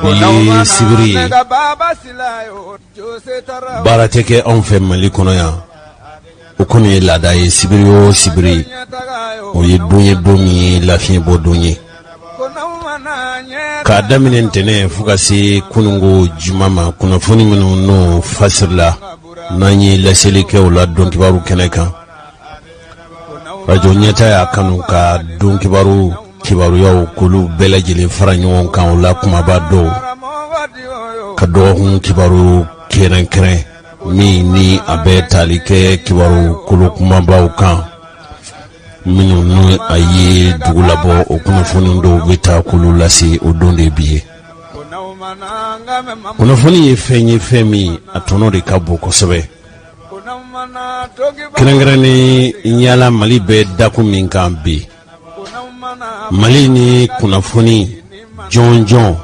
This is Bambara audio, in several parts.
bi sibiri barateke on fe Mali kono ya o kono ye lada ye sibiri o sibiri o ye donye domi lafiye bo donye ka damine ntene fuka se kunungo jumama kuna foni minu no fasirla nanyi laseli ke ola don kibaru keneka radio nyeta ya kanu ka don kibaru ya kulu belajili faranyon kan ola kuma bado ka do hun kibaru keren mi ni abe talike kibaru kulu kuma bawo kan minu no aye dugulabo o kuna foni ndo bita kulu lasi o donde biye kuna foni ye fenye femi atono de kabo kosobe kirangrani nyala Mali be daku min kan bi Mali ni kuna foni jonjon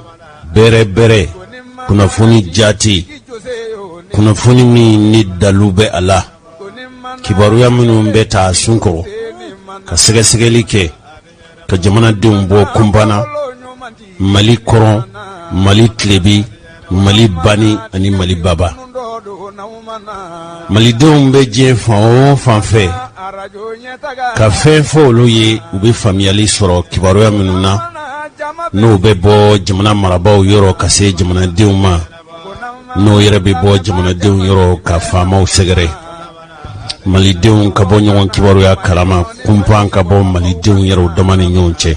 bere kuna foni jati kuna foni mi ni dalube ala kibaru ya minu mbeta sunko ka segesegeli ke ka jamana dembo kumbana Mali koron Mali tlebi Mali bani ani Mali baba Mali dembe je fan fe ka fe fo loye ube familiali soro kibaru ya minu na no be bo jamana marabaw yoro ka se jamana deuma no yere be bo jamana deum yoro ka fama segere Mali deum ka bo nyon kibaru ya kalama kumpan ka bo Mali deum yero domani nyonche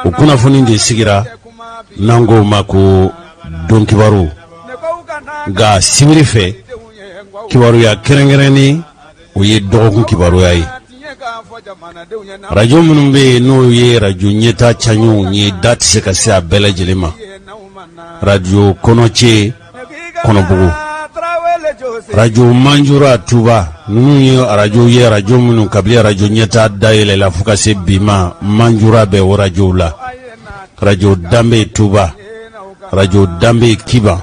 o kuna foni de sigira nango mako don kibaru ga sibiri fe kibaru ya kerengereni o ye dogon kibaru ya yi radio munumbe no ye radio nyeta chanyo nye date se ka se abela jelema radio konoche konobugu radio manjura tuba nunu ye radio munu kabli radio nyeta daile la fuka se bima manjura be radio la radio dambe tuba radio dambe kiba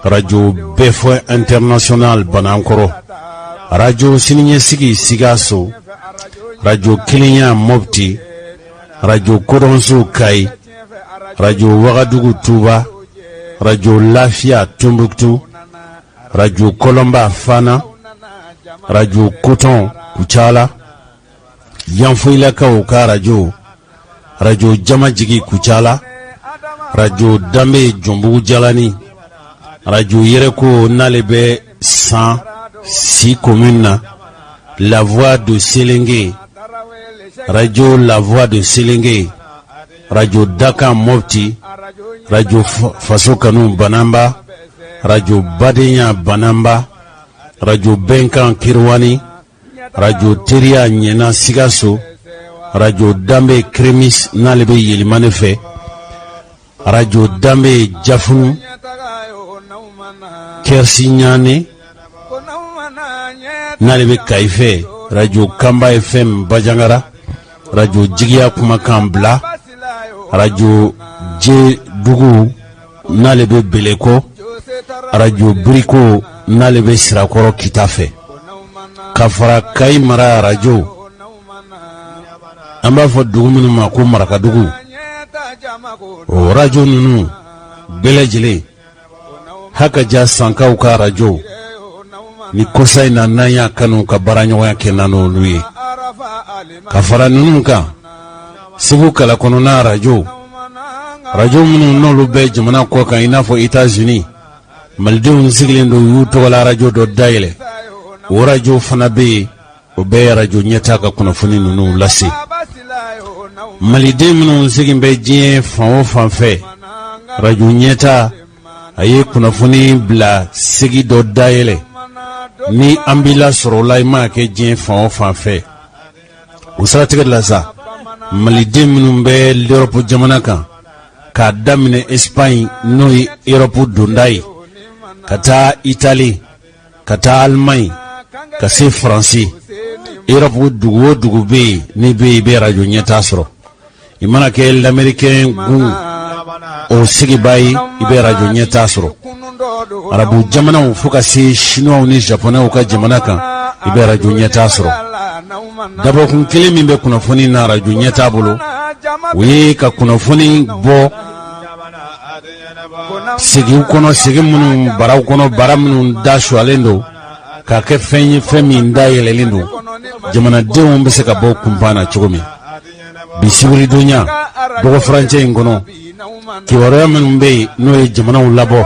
radio befo international banankoro radio sininye sigi sigaso radio Kilinya Mopti radio Kodonso Kai radio Wagadugu Tuba radio Lafia Tumbuktu radio Kolomba Fana radio Coton Kuchala Yanfuila Kauka radio Jamajigi Kuchala radio Dambe Jumbu Jalani radio Yereko Nalebe 106 communes La Voix de Selengue radio La Voix de Selengue radio Daka Mopti radio Faso Kanu Banamba radio Badenya Banamba radio Benkan Kirwani radio Teria Nyena Sigaso radio Dambe Kremis Nalebe Yelimanefe radio Dambe Jafunu Kersinyane Nalebe Kaife radio Kamba FM Bajangara radio Jigia Kumakan Bla radio J Dugu Nalebe Beleko radio Briko Nalebe Sirakoro Kitafe Kafara Kaimara radio amba fo dugu minu ma ko maraka dugu o radio nunu belejele haka ja sankaw ka radio ni kosai na nanya kanu ka baranyo yake nano luye kafara nunu ka sibu kala kono na radio minu no lube jamana ko kan ina fo États-Unis maldeun siglendo yuto la radio do daile o radio fanabe o be radio nyeta ka kono funi nunu lasi malide minu sigimbe jien fan fe radio nyeta aye kono funi bla sigi do daile ni ambila soro lai ma ke jien fan fe usati la sa malide minu be l'Europe jamana kan ka damine Espagne no Europe dundai kata Italie kata Allemagne kasi France Europe dugu be ni be radio nyeta soro imana ke l'américain gu o sigi bayi ibe radio nyeta soro arabu jamana u fuka si chinois ni japonais ka jamana kan ibe radio nyeta soro dabo kun kele min be kuna foni na radio nyeta bolo we ka kuna foni bo segiw kono segi minnu baraw kono bara minnu da sualen do k'a kɛ fɛn min da yɛlɛlen do jamanadenw bɛ se ka bɔ kunpan na cogo min bi sibiri donya dɔgɔ furancɛ in kɔnɔ kibaruya minnu bɛ yen n'o ye jamanaw labɔ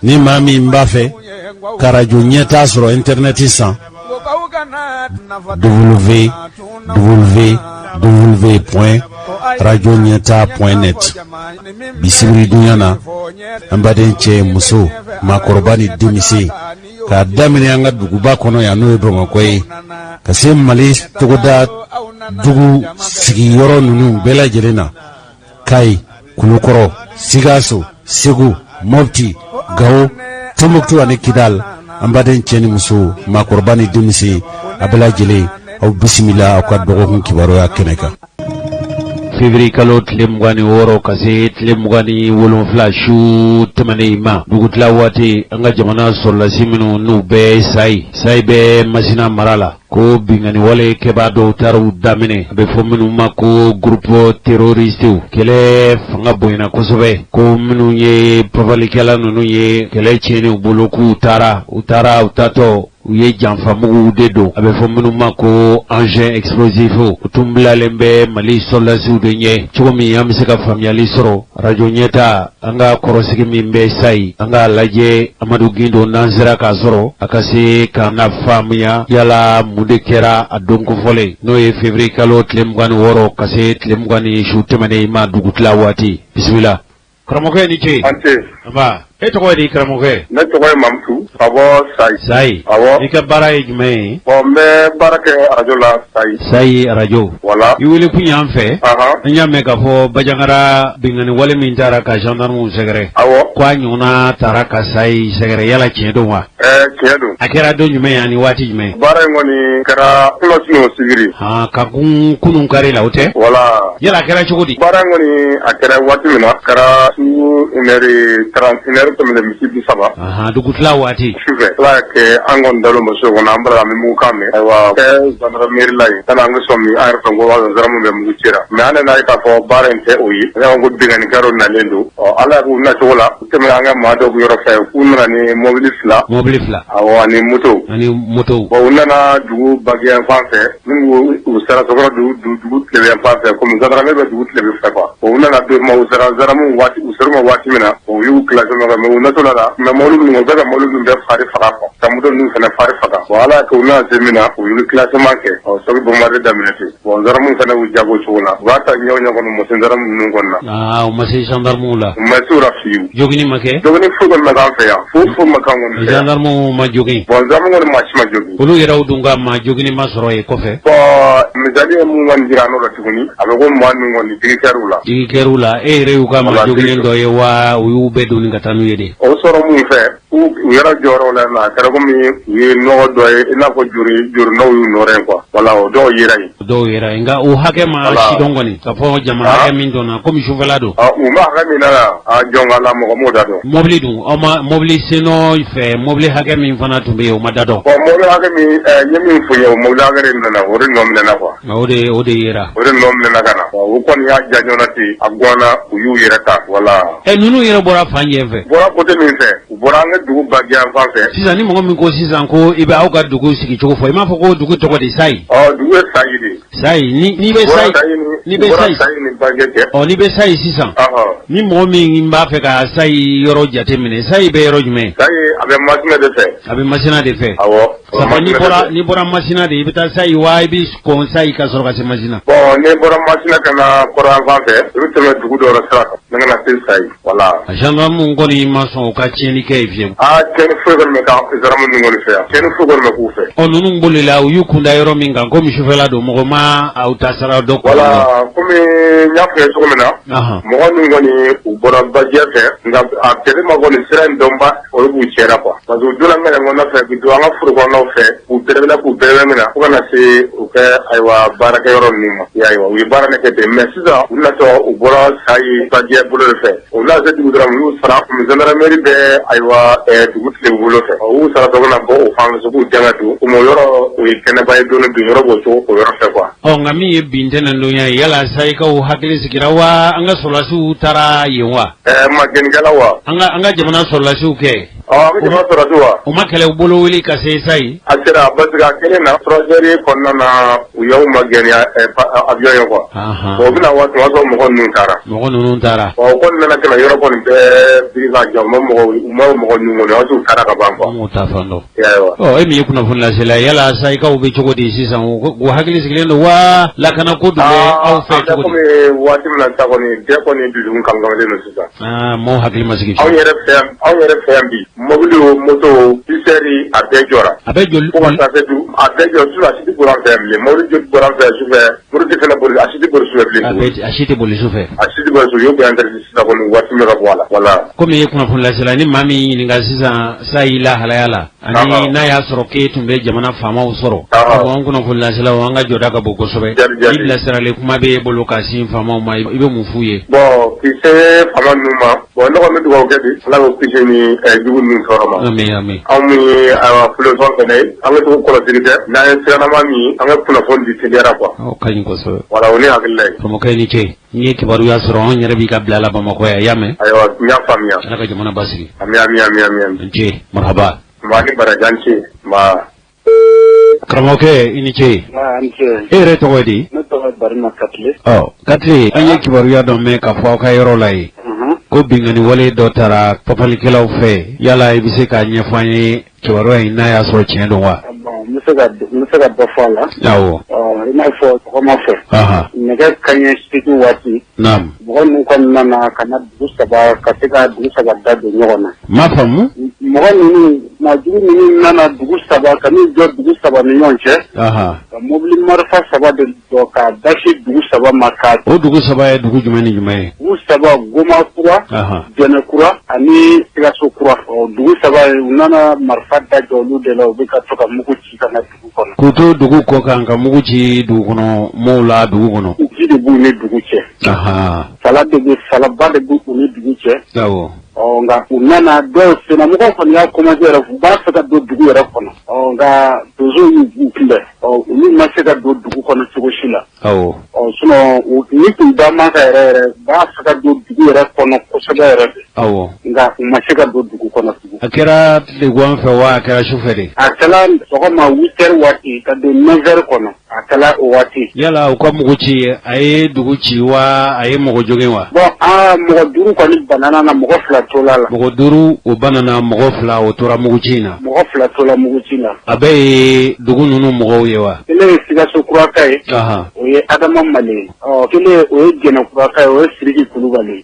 ni maa min b'a fɛ ka radio ɲɛtaa sɔrɔ internet san www.radioɲɛtaa.net bisibiri dunya na an baden cɛ muso maakɔrɔba ni denmisɛn k'a daminɛ an ka duguba kɔnɔ yan n'o ye Bamakɔ ye ka se Mali togoda dugu sigiyɔrɔ ninnu bɛɛ lajɛlen na Kayi, Kulukɔrɔ, Sikaso, Segu, Mopti, Gao, Tombouctou ani Kidal an baden cɛ ni muso maakɔrɔba ni denmisɛn a bɛɛ lajɛlen aw bisimila aw ka dɔgɔkun kibaruya kɛnɛ kan. Février kalo tile 26 ka se tile 27 su tɛmɛnen ma dugutila waati an ka jamana sɔrɔlasi minnu n'u bɛ sayi bɛ Masina mara la ko bingani wale kɛbaa dɔw taar'u daminɛ a bɛ fɔ minnu ma ko groupe terroriste kɛlɛ fanga bonyana kosɛbɛ ko minnu ye pavalikɛla ninnu ye kɛlɛ tiɲɛni u bolo k'u taara u taatɔ u ye janfamuguw de don a bɛ fɔ minnu ma ko engin explosif u tun bilalen bɛ Mali sɔrɔlasiw de ɲɛ cogo min an bɛ se ka faamuyali sɔrɔ radio ɲɛtaa an ka kɔrɔsigi min bɛ sayi an ka lajɛ Amadu Gindo n'an sera k'a sɔrɔ a ka se k'an na faamuya yala mun de kɛra a don kofɔlen n'o ye février kalo tile 26 ka se tile 20 su tɛmɛnen ma dugutila waati bisimila karamɔgɔ ni ce aba e tɔgɔ di karamɔgɔ ne tɔgɔ ye Mamutu ka bɔ Sayi awɔ i ka baara ye jumɛn ye bon n bɛ baara kɛ radio la Sayi radio voilà i wele kun y'an fɛ an y'a mɛn k'a fɔ Bajangara bingani wale min taara ka gendarmew sɛgɛrɛ awɔ ko a ɲɔgɔnna taara ka Sayi sɛgɛrɛ yala tiɲɛ don wa tiɲɛ don a kɛra don jumɛn ye ani waati jumɛn baara in kɔni kɛra kunasino sibiri ka kunun kari la o tɛ voilà yala a kɛra cogo di baara in kɔni a kɛra waati min na kɛra su 1h30 tɛmɛnen misi 30 dugutila waati sufɛ ala y'a kɛ an kɔni dalen bɛ so kɔnɔ an bɛra an bɛ mugu kan mɛn ayiwa kɛ gendarmerie la yen tani an ka sɔn min an yɛrɛ fɛ ko gendarme bɛ mugu cira mais an nana ye k'a fɔ baara in tɛ o ye an y'a ko bingannikɛlaw nalen don ala y'a k'u nacogo la u tɛmɛ an ka maa dɔw yɔrɔ fɛ k'u nana ni mobili fila awɔ ani moto bon u nana dugu bagiyan fan fɛ min u sera sokɔrɔ dugu tilebin fan fɛ komi gendarme bɛ dugu tilebin fɛ quoi bon u nana don ma u sera gendarme u sera ma waati min na u y'u classé ɲɔgɔn mais u natɔla la mais mobili minnu u bɛ ka mobili minnu bɛ fari faga quoi ka moto ninnu fana fari faga bon ala y'a kɛ u nana se min na u y'u classement kɛ sɔgi bombarde daminɛ ten bon gendarme fana y'u jago cogo la u b'a ta ɲɛw ɲɛ kɔnɔ mɔsi gendarme ninnu kɔni na u ma se gendarmew la u ma se o la fiyewu jogini ma kɛ jogini foyi kɔni ma k'an fɛ yan foyi ma k'an kɔni fɛ yan gendarmew ma jogin bon gendarme kɔni maa si ma jogin olu yɛrɛw dun ka maa jogini ma sɔrɔ yen kɔfɛ bon misali ye mun kɔni dira n'o la tuguni a bɛ ko maa min kɔni digikɛriw la e yɛrɛ y'u ka maa joginen dɔ ye wa u y'u bɛɛ doni ka taa n'u ye de o sɔrɔ mun fɛ u yɛrɛ jɔyɔrɔ la a kɛra komi u ye nɔgɔ dɔ ye i n'a fɔ juru n'aw y'u nɔrɔ quoi voilà o dɔw yera yen nka o hakɛ ma sidɔn kɔni ka fɔ jama hakɛ min dɔnna komi sufɛla don u ma hakɛ min na a jɔn ka la mɔgɔ m'o da dɔn mobili dun aw ma mobili senɔ fɛ mobili hakɛ min fana tun bɛ yen o ma da dɔn bon mobili hakɛ min n ye min fɔ ye o mobili hakɛ de nana o de nɔ minɛna quoi o de yera o de nɔ minɛna ka na o kɔni y'a ja ɲɔgɔnna ten a gɔnna u y'u yɛrɛ ta voilà ninnu yɛrɛ bɔra fan jɛ fɛ bɔra côté min fɛ u bɔra an ka dugu bagiyan fan fɛ sisan ni mɔgɔ min ko sisan ko i bɛ aw ka dugu sigi cogo fɔ i m'a fɔ ko dugu tɔgɔ de Sayi dugu ye Sayi de Sayi ni bɛ Sayi ni bagɛ kɛ ni bɛ Sayi sisan ni mɔgɔ min b'a fɛ ka Sayi yɔrɔ jate minɛ Sayi bɛ yɔrɔ jumɛn Sayi a bɛ Masina de fɛ awɔ sabu n'i bɔra Masina de i bɛ taa Sayi wa i bɛ kɔn Sayi ka sɔrɔ ka se Masina bon n'i bɔra Masina ka na kɔrɔn fan fɛ i bɛ tɛmɛ dugu dɔ sira kan ne kana se Sayi voilà gendarme kɔni ma sɔn u ka tiɲɛni kɛ yen fiyewu tiɲɛni foyi kɔni bɛ k'an gendarme ninnu kɔni fɛ yan tiɲɛni foyi kɔni bɛ k'u fɛ ninnu bolila u y'u kunda yɔrɔ min kan komi sufɛla don mɔgɔ ma aw ta sara dɔ voilà komi n y'a fɔ ye cogo min na mɔgɔ ninnu kɔni u bɔra bajiya fɛ nka a tɛgɛ ma kɔni sira in dɔnba olu b'u cɛra quoi parce que u donna ŋɛnɛ kɔnɔ fɛ bi don an ka foro kɔnɔnaw fɛ k'u bɛrɛbɛrɛ min na fo ka na se u kɛ ayiwa baarakɛyɔrɔ ninnu ma ayiwa u ye baara ne kɛ ten mais sisan u natɔ u bɔra Sayi bajiya bolo de fɛ u n'a se dugu dɔrɔn u y'u sara gendarmerie bɛ ayiwa dugu tile bolo fɛ u sara dɔgɔna bɔ o fan fɛ k'u janga du o yɔrɔ o ye kɛnɛba ye don dun yɔrɔ b'o cogo o yɔrɔ fɛ quoi. Nka min ye bin tɛnɛndon ye yala sayikaw hakili sigira wa an ka sɔrɔlasiw taara yen wa. Ma gɛnnikɛla wa. An ka jamana sɔrɔlasiw kɛ. An ka jamana sɔrɔlasiw wa. U ma kɛlɛ bolo wuli ka se sayi. A sera parce que a kelen na projet kɔnɔna na u y'aw ma gɛnni avion ye quoi. O bɛna waati o y'a sɔrɔ mɔgɔ ninnu taara. Mɔgɔ ninnu taara. O kɔni nana tɛmɛ yɔrɔ kɔni bɛɛ biri ka jɔ u ma mɔgɔ ninnu kɔni o y'a sɔrɔ u taara ka ban quoi. M'u ta fan dɔn. E min ye kunnafoni lasela yala sayikaw bɛ cogo di sisan u hakili sigilen don wa lakana ko dun bɛ aw fɛ cogo di. Waati min na sa kɔni bɛɛ kɔni dusukun kankamalen don sisan. Maaw hakili ma sigi. Anw yɛrɛ fɛ yan bi mobili moto pisɛri a bɛɛ jɔra. A bɛɛ joli. Fo ka taa se a bɛɛ jɔ su a si tɛ boli an fɛ yan bilen mobili joli boli an fɛ sufɛ mobili tɛ fɛnɛ boli a si tɛ boli sufɛ bilen. A si tɛ boli sufɛ. A si tɛ boli sufɛ y'o bɛɛ interdit sisan kɔni waati min ka bɔ a la. Voilà. Komi i ye kunnafoni lasela ni maa min ɲininka sisan sa y'i lahalaya la ani n'a y'a sɔrɔ k'e tun bɛ jamana faamaw sɔrɔ. An kunnafoni laselaw an ka jɔda ka bon kosɛbɛ. Ni bilasirali kuma b'e bolo ka sin faamaw ma i bɛ mun f'u ye. Bon k'i se faama ninnu ma bon ne kɔni bɛ dugawu kɛ bi Ala k'o kisi ni jugu ninnu tɔɔrɔ ma. Ami. Anw min ye philosophe fɛnɛ ye an bɛ to kɔlɔsili kɛ n'an ye siranama min ye an ka kunnafoni di teliyara quoi. Ka ɲi kosɛbɛ. Voilà o ni hakilila ye. Karamɔgɔkɛ ni ce n'i ye kibaruya sɔrɔ an yɛrɛ b'i ka bila la Bamakɔ yan i y'a mɛn. Ayiwa n y'a faamuya. Ala ka jamana basigi. Ami. N ce marhaba. Maa ni barajan ce ma. Karamɔgɔkɛ i ni ce. N ce. E yɛrɛ tɔgɔ ye di? Ne tɔgɔ ye Barima Katile. Katile an ye kibaruya dɔ mɛn ka fɔ aw ka yɔrɔ la ye. Ko bingani wale dɔ taara papalikɛlaw fɛ yala i bɛ se k'a ɲɛfɔ an ye kibaruya in n'a y'a sɔrɔ tiɲɛ don wa. N bɛ se ka dɔ fɔ a la. Awɔ. I n'a fɔ tɔgɔma fɛ. Nɛgɛ kanɲɛ 8 waati. Naamu. Mɔgɔ ninnu kɔni nana ka na dugu saba ka se ka dugu saba da don ɲɔgɔn na. Ma faamu. Mɔgɔ ninnu maajugu ninnu nana dugu saba ka n'u jɔ dugu saba ni ɲɔgɔn cɛ. Ka mobili marifa saba de jɔ k'a dasi dugu saba ma k'a. O dugu saba ye dugu jumɛn ni jumɛn ye. Dugu saba Gomakura. Jɛnɛkura ani Sikassokura. Dugu saba u nana marifa da jɔ olu de la u bɛ ka to ka mugu ci ka na dugu kɔnɔ. K'u to dugu kɔ kan ka mugu ci dugu kɔnɔ mɔɔw la dugu kɔnɔ. Ji de b'u ni dugu cɛ. Salaba de b'u ni dugu cɛ. Awɔ. Nka u nana dɔw sennamɔgɔw kɔni y'a commencé yɛrɛ u b'a fɛ ka don dugu yɛrɛ kɔnɔ. Nka donsow y'u kunbɛn. Olu ma se ka don dugu kɔnɔ cogo si la. Awɔ. Sinon ni tun da man kan yɛrɛ u b'a fɛ ka don dugu yɛrɛ kɔnɔ kosɛbɛ yɛrɛ de. Awɔ. Nka u ma se ka don dugu kɔnɔ tugun. A kɛra tilegan fɛ wa a kɛra sufɛ de. A kɛra sɔgɔma 8h waati ka don 9h kɔnɔ. A kɛra o waati. Yala u ka mugu ci a ye dugu ci wa a ye mɔgɔ jogin wa. Bon mɔgɔ 5 kɔni banana na mɔgɔ 2 tola la. Mɔgɔ 5 o banana mɔgɔ 2 o tora mugu ci na. Mɔgɔ 2 tola mugu ci na. A bɛɛ ye dugu ninnu mɔgɔw ye wa. Kelen ye Sikasokuraka ye. O ye Adama Male ye. Kelen o ye Jɛnɛkuraka ye o ye Siriki Kulubali.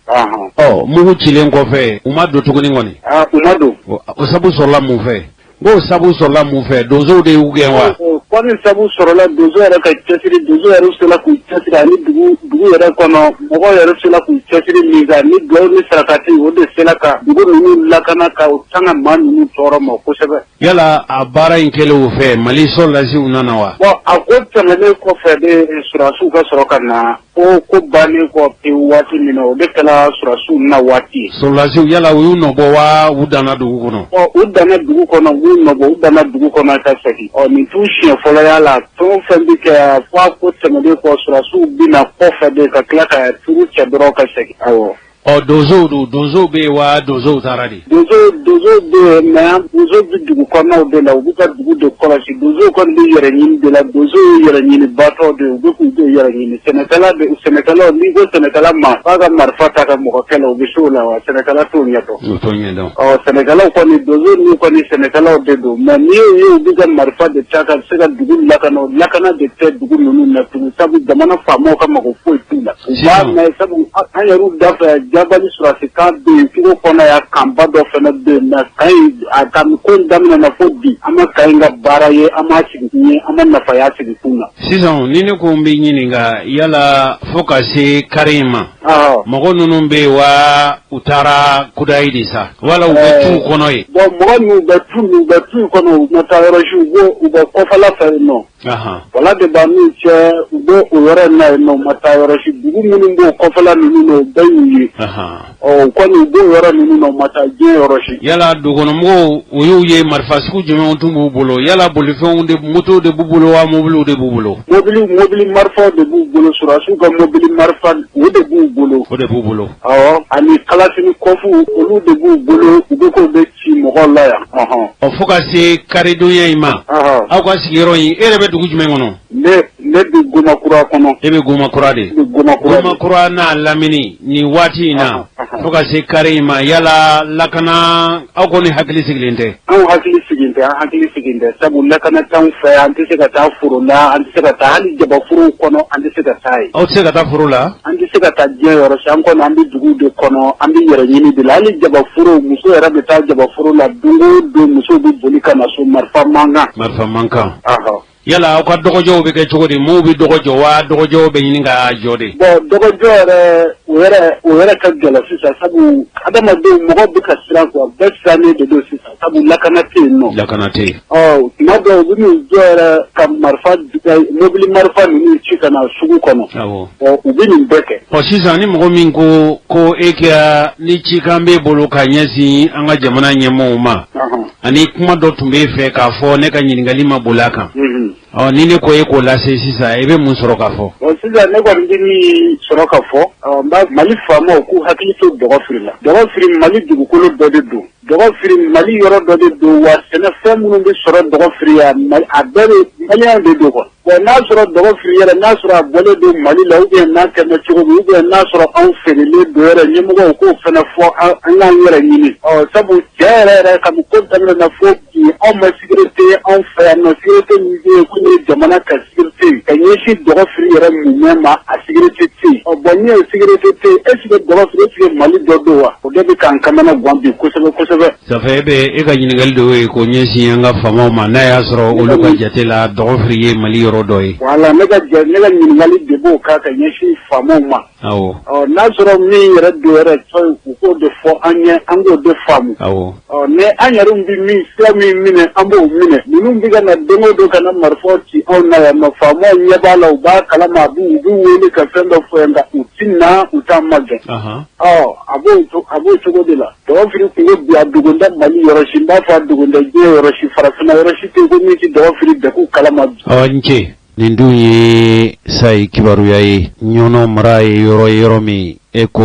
Mugu cilen kɔfɛ u ma don tuguni kɔni. U ma don. O sabu sɔrɔla mun fɛ. N'o sabu sɔrɔla mun fɛ donsow de y'u gɛn wa. Kɔni sabu sɔrɔla donso yɛrɛ ka cɛsiri donso yɛrɛ sera k'u cɛsiri ani dugu yɛrɛ kɔnɔ mɔgɔw yɛrɛ sera k'u cɛsiri min kan ni dugawu ni sarakati o de sera ka dugu ninnu lakana ka u sanga maa ninnu tɔɔrɔ ma kosɛbɛ. Yala a baara in kɛlen o fɛ Mali sɔrɔlasiw nana wa. Bon a ko tɛmɛnen kɔfɛ de sɔrɔdasiw ka sɔrɔ ka na ko bannen kɔ pewu waati min na o de kɛra sɔrɔdasiw na waati ye. Sɔrɔdasiw yala u y'u nɔbɔ wa u danna dugu kɔnɔ. U danna dugu kɔnɔ u y'u nɔbɔ u danna dugu kɔnɔ ka segin. Nin t'u siɲɛ fɔlɔ y'a la fɛn o fɛn bɛ kɛ fo a ko tɛmɛnen kɔ sɔrɔdasiw bɛna kɔfɛ de ka tila ka turu cɛ dɔrɔn ka segin. Awɔ. Donsow don donsow bɛ yen wa donsow taara de. Donsow bɛ yen mais donsow bɛ dugu kɔnɔnaw de la u bɛ ka dugu de kɔlɔsi donsow kɔni bɛ yɛrɛ ɲini de la donsow ye yɛrɛ ɲini baatɔ de u bɛ k'u den yɛrɛ ɲini sɛnɛkɛlaw n'i ko sɛnɛkɛla ma f'a ka marifa ta ka mɔgɔ kɛlɛ u bɛ se o la wa sɛnɛkɛla t'o ɲɛdɔn. U t'o ɲɛdɔn. Sɛnɛkɛlaw kɔni donsow n'u kɔni sɛnɛkɛlaw de don mais n'i y'u bɛ ka marifa de ta ka se ka dugu lakana o lakana de tɛ dugu ninnu na tugun sabu jamana faamaw ka mago foyi t'u la. U b'a mɛn sabu an yɛrɛw da fɛ Jabali surasi kan bɛ yen kungo kɔnɔ yan kanba dɔ fana bɛ yen nka Kayi a ka ko in daminɛ na fo bi an ma Kayi ka baara ye an m'a sigi kun ye an ma nafa y'a sigi kun na. Sisan ni ne ko n bɛ ɲininka yala fo ka se kari in ma mɔgɔ ninnu bɛ yen wa u taara kudayi de sa wala u bɛ tu kɔnɔ ye. Bon mɔgɔ ninnu bɛ tu kɔnɔ u ma taa yɔrɔ si u bɛ kɔfɛla fɛ yen nɔ. wala de ba min cɛ u bɛ o yɔrɔ in na yen nɔ u ma taa yɔrɔ si dugu minnu b'o kɔfɛla ninnu na o bɛɛ y'u ye u kɔni u b'o yɔrɔ ninnu na u ma taa diɲɛ yɔrɔ si. Yala dugukɔnɔmɔgɔw o y'u ye marifa sugu jumɛnw tun b'u bolo yala bolifɛnw de moto de b'u bolo wa mobiliw de b'u bolo. mobili marifaw de b'u bolo surasiw ka mobili marifa o de b'u bolo. O de b'u bolo. Ani kalasini kɔfu olu de b'u bolo u bɛ k'o bɛ ci mɔgɔw la yan. Fo ka se karidonya in ma. Aw ka sigiyɔrɔ in e yɛrɛ bɛ dugu jumɛn kɔnɔ. Ne bɛ Gomakura kɔnɔ. E bɛ Gomakura de. Gomakura n'a lamini nin waati in na fo ka se kari in ma yala lakana aw kɔni hakili sigilen tɛ. Anw hakili sigilen tɛ sabu lakana t'anw fɛ an tɛ se ka taa foro la an tɛ se ka taa hali jabaforow kɔnɔ an tɛ se ka taa yen. Aw tɛ se ka taa foro la. An tɛ se ka taa diɲɛ yɔrɔ si an kɔni an bɛ dugu de kɔnɔ an bɛ yɛrɛ ɲini de la hali jabaforo muso yɛrɛ bɛ taa jabaforo la don o don muso bɛ boli ka na so marifa mankan. Yala aw ka dɔgɔjɔw bɛ kɛ cogo di maaw bɛ dɔgɔjɔ wa dɔgɔjɔw bɛ ɲini ka jɔ de. Dɔgɔjɔ o yɛrɛ ka gɛlɛn sisan sabu adamadenw mɔgɔw bɛ ka siran quoi bɛɛ sirannen de don sisan sabu lakana tɛ yen nɔ. Lakana tɛ yen. Tuma dɔw u bɛ n'u jɔ yɛrɛ ka mobili marifa ninnu ci ka na sugu kɔnɔ. U bɛ nin bɛɛ kɛ. Sisan ni mɔgɔ min ko e kɛra ni cikan b'e bolo ka ɲɛsin an ka jamana ɲɛmɔgɔw ma ani kuma dɔ tun b'e fɛ k'a fɔ ne ka ɲininkali ma boli a kan. Ni ne ko e k'o lase sisan e bɛ mun sɔrɔ ka fɔ. Sisan ne kɔni bɛ min sɔrɔ ka fɔ Mali faamaw k'u hakili to dɔgɔfiri la. Dɔgɔfiri Mali dugukolo dɔ de don. Dɔgɔfiri Mali yɔrɔ dɔ de don wa sɛnɛfɛn minnu bɛ sɔrɔ dɔgɔfiri a bɛɛ bɛ Maliyɛnw de don quoi. N'a sɔrɔ dɔgɔfiri yɛrɛ n'a sɔrɔ a bɔlen don Mali la n'a kɛmɛ cogo min n'a sɔrɔ anw feerelen don yɛrɛ ɲɛmɔgɔw k'o fana fɔ an k'an yɛrɛ ɲini. Sabu cɛ yɛrɛ kabini ko daminɛ na fo bi anw ma sécurité anw fɛ yan nɔ sécurité min bɛ yen ko ni jamana ka sécurité ka ɲɛsin dɔgɔfiri yɛrɛ mun ma a sécurité tɛ yen. Ni ye sécurité tɛ yen est-ce que dɔgɔfiri est-ce que Mali dɔ don wa? O de bɛ k'an kamana gan bi kosɛbɛ. Safe e ka ɲininkali dɔ ye ko ɲɛsin an ka faamaw ma n'a y'a sɔrɔ olu ka jate la dɔgɔfiri ye Mali yɔrɔ dɔ ye. Voilà ne ka ɲininkali de b'o ka ɲɛsin faamaw ma. N'a sɔrɔ min yɛrɛ don yɛrɛ u k'o de fɔ an ɲɛ an k'o de faamu. Ni an yɛrɛ bɛ sira min minɛ an b'o minɛ ninnu bɛ ka na don o don ka na marifaw ci anw na yan nɔ faamaw ɲɛ b'a la u b'a kalama u b'u wele ka fɛn dɔ fɔ yan nka u ti na u t'a magɛn. A b'o cogo de la. Dɔgɔfiri tun bɛ bi a dugunda Mali yɔrɔ si n b'a fɔ a dugunda diɲɛ yɔrɔ si farafinna yɔrɔ si tɛ ko min ti dɔgɔfiri bɛɛ k'u kalama. Nce nin dun ye sayi kibaruya ye ɲɔnɔ mara ye yɔrɔ min e ko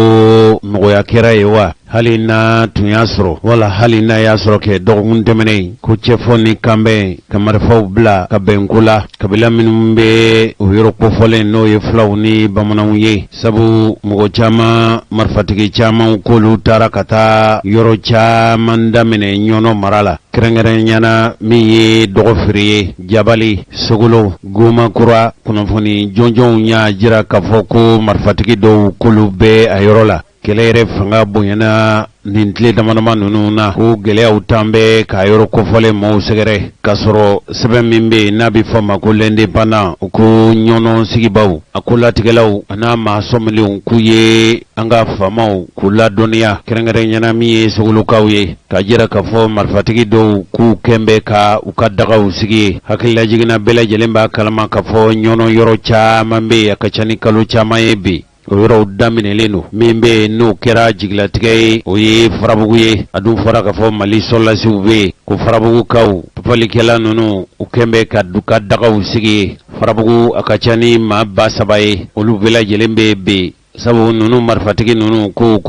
nɔgɔya kɛra ye wa hali n'a tun y'a sɔrɔ wala hali n'a y'a sɔrɔ kɛ dɔgɔkun tɛmɛnen ko cɛfɔ ni kanbɛn ka marifaw bila ka bɛn ko la kabila minnu bɛ o yɔrɔ kofɔlen n'o ye fulaw ni bamananw ye sabu mɔgɔ caman marifatigi caman k'olu taara ka taa yɔrɔ caman daminɛ ɲɔnɔ mara la kɛrɛnkɛrɛnyana min ye dɔgɔfiri ye jabali sogolo gomakura kunnafoni jɔnjɔnw y'a jira k'a fɔ ko marifatigi dɔw k'olu bɛ a yɔrɔ la kɛlɛ yɛrɛ fanga bonyana nin tile damadama ninnu na ko gɛlɛyaw tan bɛ k'a yɔrɔ kofɔlen maaw sɛgɛrɛ k'a sɔrɔ sɛbɛn min bɛ yen n'a bɛ fɔ ma ko l'indépendant u ko ɲɔnɔ sigibaw a ko latigɛlaw a n'a maa sɔmilenw k'u ye an ka faamaw k'u ladɔnniya kɛrɛnkɛrɛnyana min ye sogolokaw ye k'a jira k'a fɔ marifatigi dɔw k'u kɛn bɛ ka u ka dagaw sigi ye hakililajiginna bɛɛ lajɛlen b'a kalama k'a fɔ ɲɔnɔ yɔrɔ caman bɛ yen a ka ca ni kalo caman ye bi o yɔrɔw daminɛlen don min bɛ yen n'o kɛra jigilatigɛ ye o ye farabugu ye a dun fɔra k'a fɔ Mali sɔrɔlasiw bɛ yen ko farabugukaw papalikɛla ninnu u kɛn bɛ ka du ka dagaw sigi ye farabugu a ka ca ni maa 3000 ye olu bɛɛ lajɛlen bɛ bin sabu ninnu marifatigi ninnu ko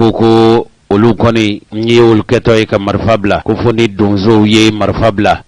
olu kɔni n ye olu kɛtɔ ye ka marifa bila ko fo ni donsow ye marifa bila.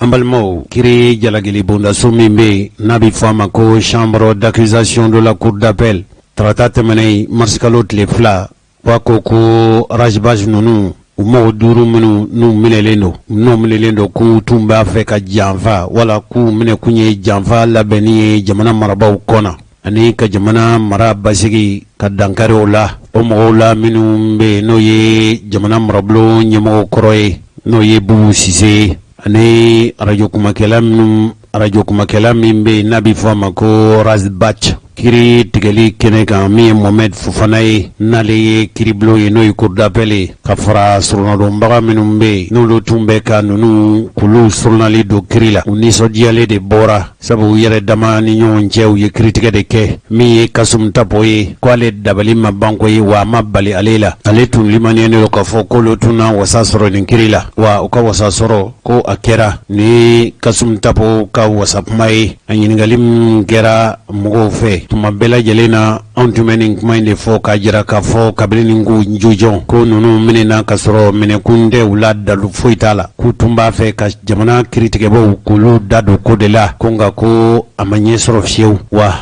An balimaw kiri jalagili bondaso min bɛ yen n'a bɛ fɔ a ma ko chambre d'accusation de la cour d'appel tarata tɛmɛnen mars kalo tile 2 ko rajbaj ninnu u mɔgɔ 5 minnu n'u minɛlen don k'u tun b'a fɛ ka janfa wala k'u minɛ kun ye janfa labɛnni ye jamana marabaw kɔnɔ ani ka jamana mara basigi ka dankari o la o mɔgɔw la minnu bɛ yen n'o ye jamana marabolo ɲɛmɔgɔ kɔrɔ ye n'o ye Bubu Sise ani radio kumakɛla min bɛ yen n'a bɛ fɔ a ma ko Razbach kiri tigɛli kɛnɛ kan min ye Mohamed Fofana ye n'ale ye kiribulon ye n'o ye cour d'appel ye ka fara surunalonbaga minnu bɛ yen n'olu tun bɛ ka ninnu k'olu surunali don kiri la u nisɔndiyalen de bɔra sabu u yɛrɛ dama ni ɲɔgɔn cɛ u ye kiritigɛ de kɛ min ye Kasum Tapo ye k'ale dabali ma banko ye wa a ma bali ale la ale tun limaniyalen don k'a fɔ k'olu tun na wasa sɔrɔ nin kiri la wa u ka wasa sɔrɔ ko a kɛra ni Kasum Tapo ka wasa kuma ye a ɲininkali min kɛra mɔgɔw fɛ tuma bɛɛ lajɛlen na anw tun bɛ nin kuma in de fɔ k'a jira k'a fɔ kabini nin ko jujɔn ko ninnu minɛna ka sɔrɔ minɛkun tɛ u la dalu foyi t'a la k'u tun b'a fɛ ka jamana kiritigɛbaw k'olu da don ko de la ko nka ko a ma ɲɛ sɔrɔ fiyewu wa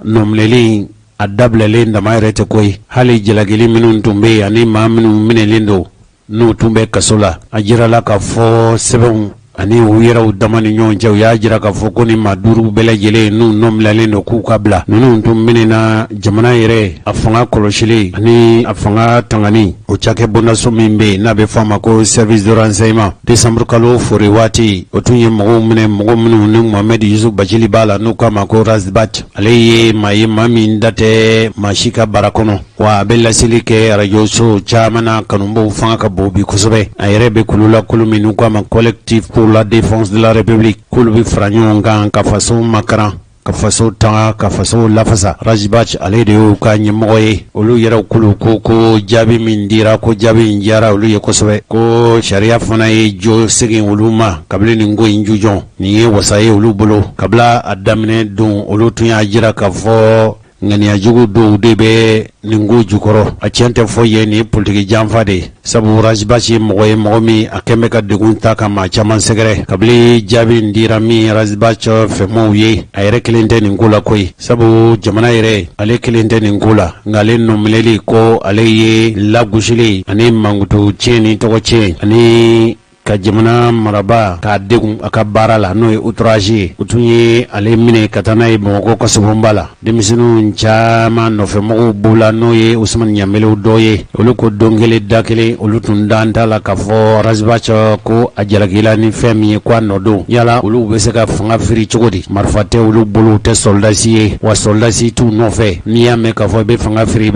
nɔminɛlen a dabilalen dama yɛrɛ tɛ ko ye hali jalakili minnu tun bɛ yen ani maa minnu minɛlen don n'u tun bɛ kaso la a jirala k'a fɔ sɛbɛnw ani u yɛrɛw dama ni ɲɔgɔn cɛ u y'a jira k'a fɔ ko ni maa duuru bɛɛ lajɛlen n'u nɔminɛlen don k'u ka bila ninnu tun minɛna jamana yɛrɛ a fanga kɔlɔsili ani a fanga tangani o cakɛ bondaso min bɛ yen n'a bɛ fɔ a ma ko service de renseignement décembre kalo fori waati o tun ye mɔgɔw minɛ mɔgɔ minnu ni Mohamed Yusuf Bacili b'a la n'u k'a ma ko Razbat ale ye maa ye maa min da tɛ maa si ka baara kɔnɔ wa a bɛ laseli kɛ radio so caman na kanubaw fanga ka bon bi kosɛbɛ a yɛrɛ bɛ kulu la kulu min n'u k'a ma collectif pour la défense de la République k'olu bɛ fara ɲɔgɔn kan ka faso makaran ka faso tanga ka faso lafasa Razbat ale de y'u ka ɲɛmɔgɔ ye olu yɛrɛ kulu ko jaabi min dira ko jaabi in diyara olu ye kosɛbɛ ko sariya fana ye jo segin olu ma kabini nin ko in jujɔn nin ye wasa ye olu bolo kabila a daminɛ don olu tun y'a jira k'a fɔ ŋaniya jugu dɔw de bɛ nin ko jukɔrɔ a tiɲɛ tɛ fɔ ye nin politiki janfa de sabu Razbat ye mɔgɔ ye mɔgɔ min a kɛn bɛ ka degun ta ka maa caman sɛgɛrɛ kabili jaabi in dira min Razbat fɛmɔw ye a yɛrɛ kelen tɛ nin ko la koyi sabu jamana yɛrɛ ale kelen tɛ nin ko la nka ale nɔminɛli ko ale ye lagosili ani mankutu tiɲɛ ni tɔgɔ tiɲɛ ani ka jamana maraba k'a degun a ka baara la n'o ye outrage ye o tun ye ale minɛ ka taa n'a ye Bamakɔ kasobonba la denmisɛnninw caman nɔfɛmɔgɔw b'o la n'o ye Usumani Ɲanbelew dɔ ye olu ko don kelen da kelen olu tun dan t'a la k'a fɔ Razbat ko a jalakila ni fɛn min ye ko a nɔ don yala olu bɛ se ka fanga firi cogo di marifa tɛ olu bolo tɛ soldasi ye wa soldasi t'u nɔfɛ n'i y'a mɛn k'a fɔ i bɛ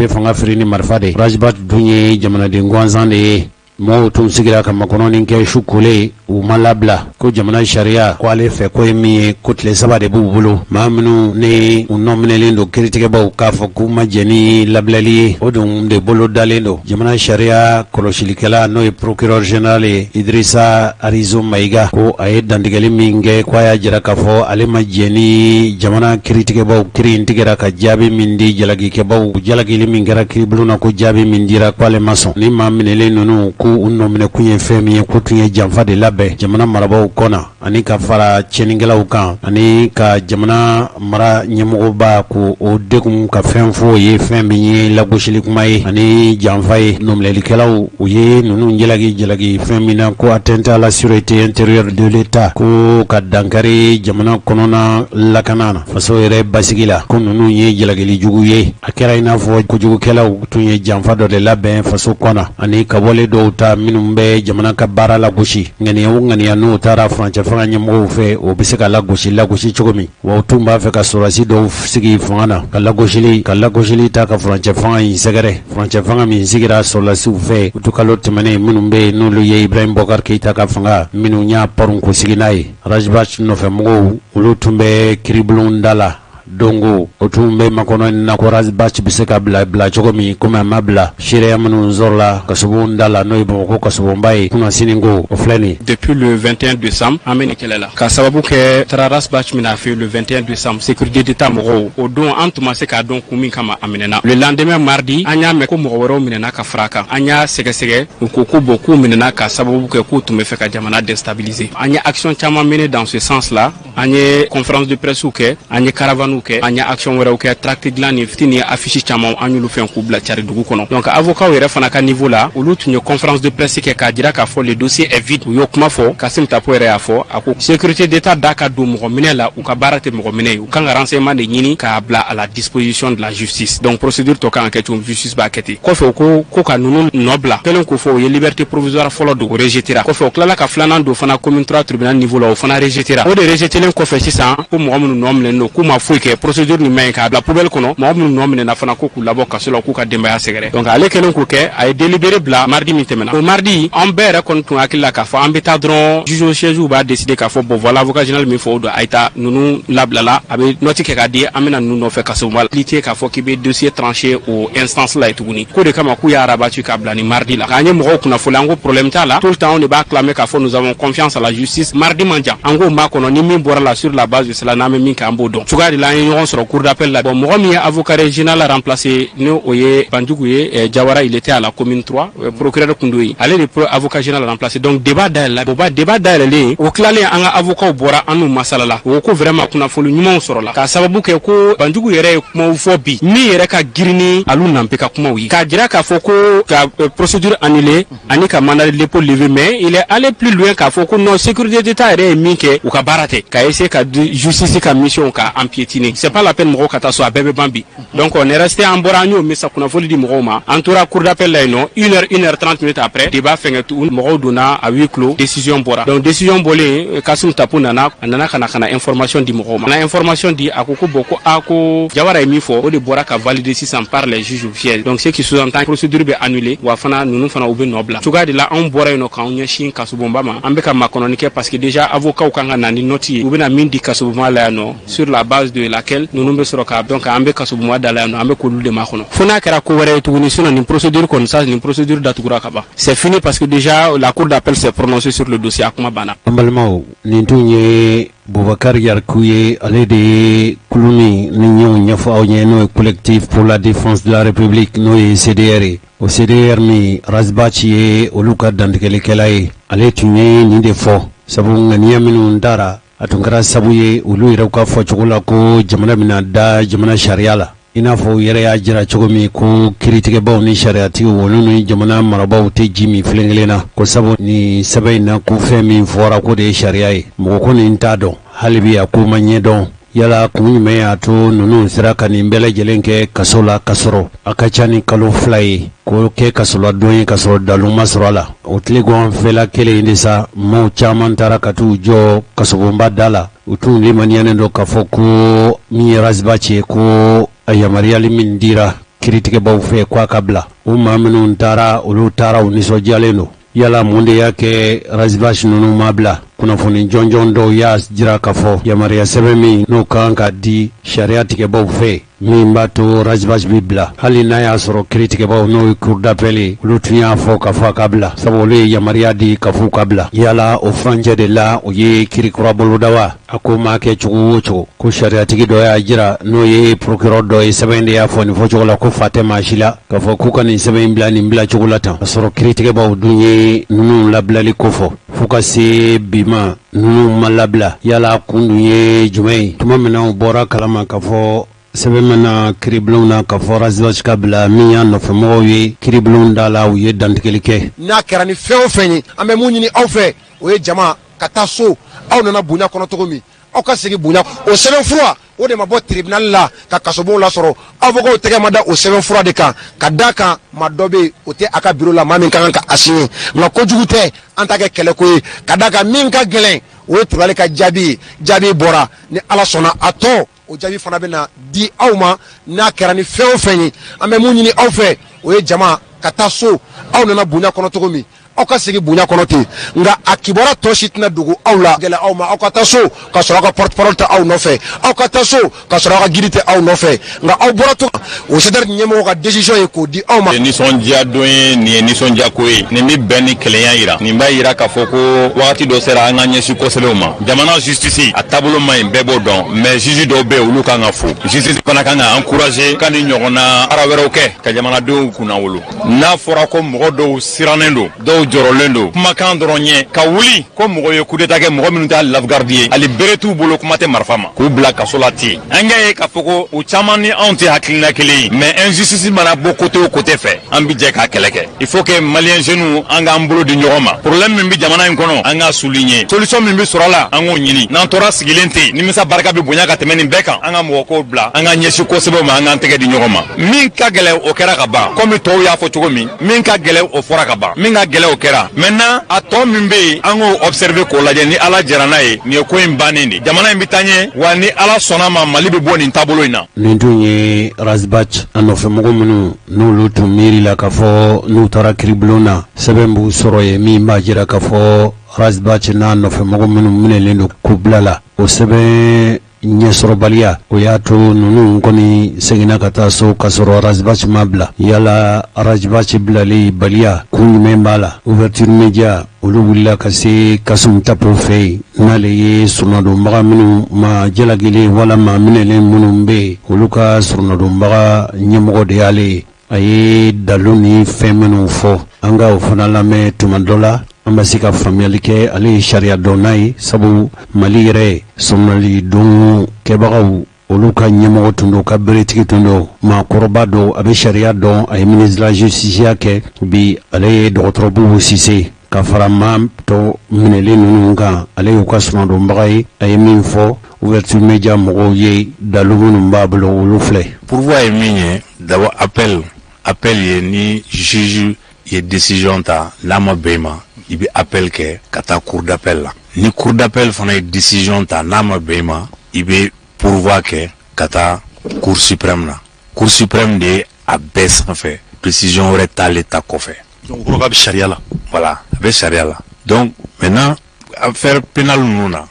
fanga firi ni marifa de Razbat dun ye jamanaden gansan de ye mɔgɔw tun sigira ka makɔnɔni kɛ su kolen u ma labila ko jamana sariya ko ale fɛ ko ye min ye ko tile 3 de b'u bolo maa minnu ni u nɔminɛlen don kiritigɛbaw k'a fɔ k'u ma jɛ ni labilali ye o dun de bolo dalen don jamana sariya kɔlɔsilikɛla n'o ye procureur général ye Idrissa Arizo Mayiga ko a ye dantigɛli min kɛ ko a y'a jira k'a fɔ ale ma jɛ ni jamana kiritigɛbaw kiri in tigɛra ka jaabi min di jalakikɛbaw jalakili min kɛra kiribulon na ko jaabi min dira ko ale ma sɔn ni maa minɛlen ninnu ko u nɔminɛ kun ye fɛn min ye ko tun ye janfa de labɛn jamana marabaw kɔnɔ ani ka fara cɛnikɛlaw kan ani ka jamana mara ɲɛmɔgɔba ko o degun ka fɛn fɔ ye fɛn min ye lagosili kuma ye ani janfa ye nɔminɛlikɛlaw u ye ninnu jalaki fɛn min na ko atteinte à la sûreté intérieure de l'État ko ka dankari jamana kɔnɔna lakana na faso yɛrɛ basigi la ko ninnu ye jalakili jugu ye a kɛra i n'a fɔ kojugukɛlaw tun ye janfa dɔ de labɛn faso kɔnɔ ani ka wale dɔw ta minnu bɛ jamana ka baara lagosi ŋaniya o ŋaniya n'o taara furancɛ fanga ɲɛmɔgɔw fɛ o bɛ se ka lagosi cogo min wa u tun b'a fɛ ka sɔrɔdasi dɔw sigi fanga na ka lagosili ta ka furancɛ fanga in sɛgɛrɛ furancɛ fanga min sigira sɔrɔdasiw fɛ u kalo tɛmɛnen minnu bɛ yen n'olu ye Ibrahim Bokar Keita ka fanga minnu y'a parun ko sigi n'a ye Razbat nɔfɛmɔgɔw olu tun bɛ kiribulon da la dongo o tun bɛ makɔnɔ na ko Razbat bɛ se ka bila cogo min komi a ma bila seereya minnu sɔrɔla kasobon da la n'o ye Bamakɔ kasobonba ye kunna sini ko o filɛ nin depuis le 21 décembre an bɛ nin kɛlɛ la ka sababu kɛ Tara Razbat min a fɛ le 21 décembre sécurité d'État mɔgɔw o don an tun ma se k'a dɔn kun min kama a minɛna le lendemain mardi an y'a mɛn ko mɔgɔ wɛrɛw minɛna ka fara kan an y'a sɛgɛsɛgɛ u ko ko bon k'u minɛna ka sababu kɛ k'u tun bɛ fɛ ka jamana déstabiliser an ye action caman mené dans ce sens là an ye conférence de presse kɛ an ye caravane kɛ an ye action wɛrɛw kɛ tract dilan ni fitini affiche caman an y'olu fɛn k'u bila cari dugu kɔnɔ donc avocat yɛrɛ fana ka niveau la olu tun ye conférence de presse kɛ k'a jira k'a fɔ le dossier est vide u y'o kuma fɔ Kassim Tapo yɛrɛ y'a fɔ a ko sécurité d'État da ka don mɔgɔ minɛ la u ka baara tɛ mɔgɔ minɛ ye u kan ka renseignement de ɲini k'a bila à la disposition de la justice donc procédure tɔ kan ka kɛ cogo justice b'a kɛ ten kɔfɛ ko ka ninnu nɔ bila kɛlen k'o fɔ o ye liberté provisoire fɔlɔ don o rejetera kɔfɛ o tilala ka filanan don fana commune 3 tribunal niveau la o fana rejetera o de rejetelen kɔfɛ sisan ko mɔgɔ minnu nɔ minɛlen don k'u ma foyi kɛ procédure ni main ka la poubelle kɔnɔ mɔgɔ minnu nɔ minɛna fana ko k'u labɔ kaso la k'u ka denbaya sɛgɛrɛ donc ale kɛlen k'o kɛ a ye délibéré bila mardi min tɛmɛna o mardi an bɛɛ yɛrɛ kɔni tun hakili la k'a fɔ an bɛ taa dɔrɔn juge au siège b'a décider k'a fɔ bon voilà avocat général min fɔ o don a ye taa ninnu labilala a bɛ nɔti kɛ k'a di an bɛna ninnu nɔfɛ kaso la lité k'a fɔ k'i bɛ dossier tranché o instance la ye tuguni ko de kama k'u y'a rabattu k'a bila ni mardi la k'an ye mɔgɔw kunnafoni an ko problème t'a la tout le temps on de b'a clamer k'a fɔ nous avons confiance à la justice mardi man jan an k'o maa kɔnɔ ni min bɔra la sur la base de cela n'an bɛ min kɛ an b'o dɔn cogoya de la an ye ɲɔgɔn sɔrɔ cour d'appel la bon mɔgɔ min ye avocat régional la remplacé ni o ye Banjugu ye Jawara il était à la commune 3 procureur kun do ye ale de avocat général remplacé donc débat dayɛlɛla o ba débat dayɛlɛlen o tilalen an ka avocat bɔra an n'u masala la o ko vraiment kunnafoni ɲumanw sɔrɔla k'a sababu kɛ ko Banjugu yɛrɛ ye kumaw fɔ bi min yɛrɛ ka girini alu nanpe ka kumaw ye k'a jira k'a fɔ ko ka procédure annulée ani ka mandat de dépôt levé mais il est allé plus loin k'a fɔ ko non sécurité d'état yɛrɛ ye min kɛ u ka baara tɛ k'a essayer ka justice ka mission ka empiétiner c'est pas la peine mɔgɔw ka taa so a bɛɛ bɛ ban bi donc on est resté an bɔra an y'o misa kunnafoni di mɔgɔw ma an tora cour d'appel la yen nɔ 1h30 minutes après débat fɛngɛ tugun mɔgɔw donna à huis clos décision bɔra donc décision bɔlen Kassim Tapo nana kana information di mɔgɔw ma na information di a ko bon ko ko Jawara ye min fɔ o de bɔra ka valider sisan par les juges officiels donc ce qui sous-entend procédure bɛ annulée wa fana ninnu fana u bɛ nɔ bila cogoya de la anw bɔra yen nɔ k'anw ɲɛsin kasobonba ma an bɛ ka makɔnɔni kɛ parce que déjà avocat kan ka na ni note ye u bɛna min di kasobonba la yan nɔ sur la base de laquelle ninnu bɛ sɔrɔ ka donc an bɛ kasobonba da la yan nɔ an bɛ k'olu de makɔnɔ fo n'a kɛra ko wɛrɛ ye tuguni sinon nin procédure kɔni sa nin procédure datugura ka ban c'est fini parce que déjà la cour d'appel s'est prononcée sur le dossier a kuma banna an balimaw nin tun ye Boubacar Yarkou ye ale de ye kuluni ni ɲɛw ɲɛfɔ aw ɲɛ n'o ye collectif pour la défense de la république n'o ye CDR ye o CDR ni Razbachi ye olu ka dantigɛlikɛla ye ale tun ye nin de fɔ sabu ŋaniya minnu dara a tun kɛra sabu ye olu yɛrɛw ka fɔcogo la ko jamana bɛna da jamana sariya la i n'a fɔ u yɛrɛ y'a jira cogo min ko kiiritigɛbaw ni sariyatigiw olu ni jamana marabaw tɛ ji min filen kelen na ko sabu ni sɛbɛn in na ko fɛn min fɔra ko de ye sariya ye mɔgɔ ko nin t'a dɔn hali bi a ko ma ɲɛdɔn yala kun jumɛn y'a to ninnu sera ka nin bɛɛ lajɛlen kɛ kaso la ka sɔrɔ a ka ca ni kalo 2 ye k'o kɛ kasola don ye ka sɔrɔ dalun ma sɔrɔ a la o tile gɔnfɛla kelen de sa maaw caman taara ka t'u jɔ kasobonba da la u tun limaniyanen don k'a fɔ ko min ye Razbachi ye ko a yamaruyali min dira kiiritigɛbaw fɛ k'a ka bila o maa minnu taara olu taara u nisɔndiyalen don yala mun de y'a kɛ Razbachi ninnu ma bila kunnafoni jɔnjɔn dɔw y'a jira k'a fɔ yamaruya sɛbɛn min n'o kan ka di sariya tigɛbaw fɛ min b'a to Razbachi bi bila hali n'a y'a sɔrɔ kiiritigɛbaw n'o ye cour d'appel ye olu tun y'a fɔ k'a fɔ a ka bila sabu olu ye yamaruya di k'a fɔ ka bila yala o furancɛ de la o ye kiirikura boloda wa a ko maa kɛ cogo o cogo ko sariyatigi dɔ y'a jira n'o ye procureur dɔ ye sɛbɛn de y'a fɔ nin fɔcogo la ko fa tɛ maa si la k'a fɔ k'u ka nin sɛbɛn in bila nin bila cogo la tan ka sɔrɔ kiiritigɛbaw dun ye ninnu labilali kofɔ fo ka se bi ma ninnu ma labila yala kun dun ye jumɛn ye tuma min na u bɔra kalama k'a fɔ sɛbɛn mana kiiribulon na ka fɔ Razbachi ka bila min y'a nɔfɛmɔgɔw ye kiiribulon da la u ye dantigɛli kɛ n'a kɛra ni fɛn o fɛn ye an bɛ mun ɲini aw fɛ o ye jama ka taa so aw nana bonya kɔnɔ cogo min aw ka segin bonya o sɛbɛnfura o de ma bɔ tribunal la ka kasobon lasɔrɔ avocat tɛgɛ ma da o sɛbɛnfura de kan ka da kan ma dɔ bɛ o tɛ a ka bureau la maa min ka kan ka a signer nka kojugu tɛ an ta kɛ kɛlɛko ye ka da kan min ka gɛlɛn o ye tribunal ka jaabi ye jaabi bɔra ni Ala sɔnna a tɔ o jaabi fana bɛ na di aw ma n'a kɛra ni fɛn o fɛn ye an bɛ mun ɲini aw fɛ o ye jama ka taa so aw nana bonya kɔnɔ cogo min aw ka segin bonya kɔnɔ ten nka a kibaruya tɔ si tɛna dogo aw la gɛlɛ aw ma aw ka taa so ka sɔrɔ aw ka porte parole tɛ aw nɔfɛ aw ka taa so ka sɔrɔ aw ka giri tɛ aw nɔfɛ nka aw bɔra to o CDR ɲɛmɔgɔ ka décision ye k'o di aw ma. nisɔndiya don ye nin ye nisɔndiya ko ye nin bɛ bɛn ni kelenya yira nin b'a yira k'a fɔ ko wagati dɔ sera an ka ɲɛsin kosɛbɛ ma jamana justice a taabolo ma ɲi bɛɛ b'o dɔn mais juge dɔw bɛ yen olu kan ka fo justice fana kan ka encourager ka ni ɲɔgɔnna baara wɛrɛw kɛ ka jamanadenw kunna wolo n'a fɔra ko mɔgɔ dɔw sirannen don dɔw jɔrɔlen don kumakan dɔrɔn ɲɛ ka wuli ko mɔgɔ ye coup d'état kɛ mɔgɔ minnu t'a lafgarde ye hali bere t'u bolo kuma tɛ marifa ma k'u bila kaso la ten an y'a ye k'a fɔ ko u caman ni anw tɛ hakilina kelen ye mais injustice mana bɔ côté o côté fɛ an bi jɛ k'a kɛlɛ kɛ il faut que malien jeunes an k'an bolo di ɲɔgɔn ma problème min bi jamana in kɔnɔ an k'a souligner solution min bi sɔrɔ la an k'o ɲini n'an tora sigilen tɛ nimisa barika bi bonya ka tɛmɛ nin bɛɛ kan an ka mɔgɔ ko bila an ka ɲɛsin kosɛbɛ ma an k'an tɛgɛ di ɲɔgɔn ma min ka gɛlɛ o kɛra ka ban comme tɔw y'a fɔ cogo min min ka gɛlɛ o fɔra ka ban min ka gɛlɛ o kɛra maintenant a tɔ min bɛ yen an k'o observer k'o lajɛ ni ala jɛra n'a ye nin ye ko in bannen de jamana in bi taa ɲɛ wa ni ala sɔnna ma mali bɛ bɔ nin taabolo in na. nin tun ye Razbach a nɔfɛmɔgɔ minnu n'olu tun miirila k'a fɔ n'u taara kiribulon na sɛbɛn b'u sɔrɔ ye min b'a jira k'a fɔ Razbach n'a nɔfɛmɔgɔ minnu minɛlen don kubila la o sɛbɛn ɲɛsɔrɔbaliya o y'a to ninnu kɔni seginna ka taa so k'a sɔrɔ Razbach ma bila yala Razbach bilali baliya kun jumɛn b'a la ouverture média olu wulila ka se Kasum Tapo fɛ yen n'ale ye sɔrɔnadonbaga minnu ma jalagili walama minɛlen minnu bɛ yen olu ka sɔrɔnadonbaga ɲɛmɔgɔ de y'ale ye a ye dalu ni fɛn minnu fɔ an ka o fana lamɛn tuma dɔ la an bɛ se ka faamuyali kɛ ale ye sariya dɔnna ye sabu mali yɛrɛ sɔrɔnali don kɛbagaw olu ka ɲɛmɔgɔ tun don ka beretigi tun don maakɔrɔba don a bɛ sariya dɔn a ye ministre de la justice kɛ bi ale ye dɔgɔtɔrɔ Bubu Sise ka fara maa tɔ minɛlen ninnu kan ale y'u ka sɔrɔnadonbaga ye a ye min fɔ ouverture média mɔgɔw ye dalu minnu b'a bolo olu filɛ. pourvoi ye min ye d'abord appel ye ni juge ye décision ta n'a ma bɛn ma i bɛ appel kɛ ka taa cour d'appel la ni cour d'appel fana ye décision ta n'a ma bɛn ma i bɛ pourvoi kɛ ka taa cour suprême na cour suprême de ye a bɛɛ sanfɛ décision wɛrɛ t'ale ta kɔfɛ. donc o bɛ sariya la. voilà a bɛ sariya la donc maintenant affaire pénale ninnu na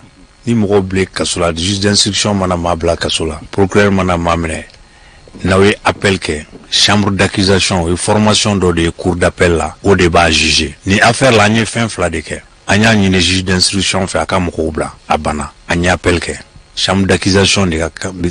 ni mɔgɔw bila kaso la juge d'instruction mana maa bila kaso la procureur mana maa minɛ n'aw ye appel kɛ chambre d'accusation o ye formation dɔ de ye cour d'appel la o de b'a juger ni affaire la an ye fɛn fila de kɛ an y'a ɲini juge d'instruction fɛ a ka mɔgɔw bila a banna an ye appel kɛ chambre d'accusation de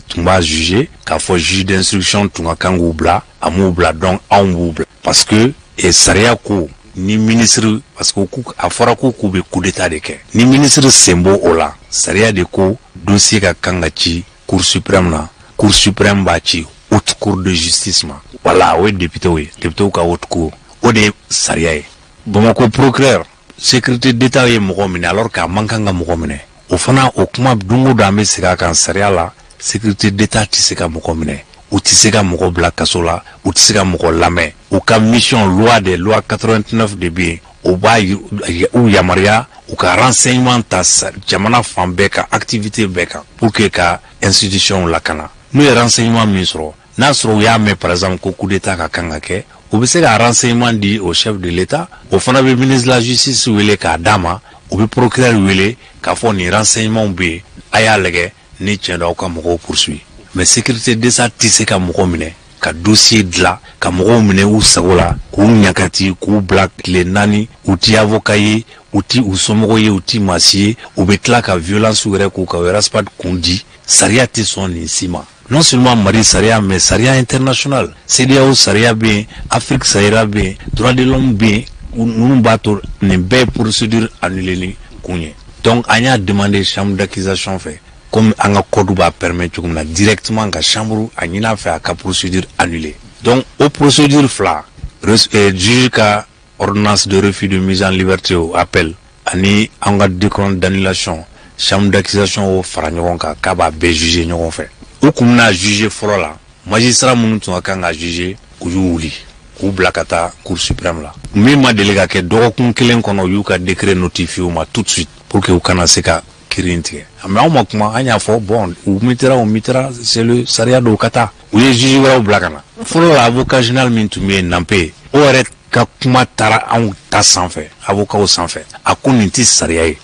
tun b'a juger k'a fɔ juge d'instruction tun ka kan k'u bila a m'u bila donc anw b'u bila parce que sariya ko ni ministre parce que a fɔra ko k'u bɛ coup d'état de kɛ ni ministre sen b'o o la sariya de ko dossier ka kan ka ci cour suprême na cour suprême b'a ci haute cour de justice ma voilà o ye député ye député ka haute cour o de ye sariya ye Bamakɔ procureur sécurité d'état ye mɔgɔ minɛ alors k'a man kan ka mɔgɔ minɛ o fana o kuma don o don an bɛ segin a kan sariya la sécurité d'état tɛ se ka mɔgɔ minɛ u tɛ se ka mɔgɔ bila kaso la u tɛ se ka mɔgɔ lamɛn u ka mission loi 89 de bɛ yen o b'a u yamaruya u ka renseignement ta jamana fan bɛɛ kan activité bɛɛ kan pour que ka institution lakana n'u ye renseignement min sɔrɔ n'a sɔrɔ u y'a mɛn par exemple ko coup d'état ka kan ka kɛ u bɛ se ka renseignement di au chef de l'état o fana bɛ ministre de la justice wele k'a d'a ma u bɛ procureur wele k'a fɔ nin renseignement bɛ yen a y'a lajɛ ni tiɲɛ don aw ka mɔgɔw poursuit mais sécurité d'état tɛ se ka mɔgɔ minɛ ka dossier dilan ka mɔgɔw minɛ u sago la k'u ɲagati k'u bila tile 4 u ti avocat ye u ti u somɔgɔw ye u ti maasi ye u bɛ tila ka violence wɛrɛ k'u ka RASPAD kun di sariya tɛ sɔn nin si ma non seulement Mali sariya mais sariya international CEDEAO sariya bɛ yen Afrique sariya bɛ yen droit de l'homme bɛ yen ninnu b'a to nin bɛɛ procédure annulée ni kun ye donc an y'a demandé chambre d'accusation fɛ comme an ka code b'a permettre cogo min na directement ka chambre a ɲini a fɛ a ka procédure annulée donc o procédure fila juge ka ordonnance de refus de mise en liberté o appel ani an ka décret d'annulation chambre d'accusation o fara ɲɔgɔn kan k'a b'a bɛɛ juger ɲɔgɔn fɛ u kun bɛna juger fɔlɔ la magistrat minnu tun ka kan ka juger u y'u wuli k'u bila ka taa cour suprême la min ma deli ka kɛ dɔgɔkun kelen kɔnɔ u y'u ka décret notifié u ma tout de suite pour que u kana se ka kiiri in tigɛ mais anw ma kuma an y'a fɔ bon u mitera c'est le sariya dɔw ka taa u ye juge wɛrɛw bila ka na fɔlɔ la avocat général min tun bɛ yen Nampe o yɛrɛ ka kuma taara anw ta sanfɛ avocatw sanfɛ a ko nin tɛ sariya ye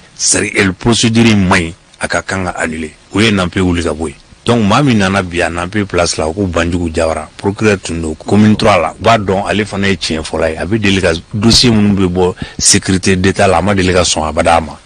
procédure in man ɲi a ka kan ka annuler u ye Nampe wuli ka bɔ yen donc maa min nana bi a Nampe place la ko Banjugu Jawara procureur tun don commune 3 la u b'a dɔn ale fana ye tiɲɛ fɔla ye a bɛ deli ka dossier minnu bɛ bɔ sécurité d'état la a ma deli ka sɔn abada a ma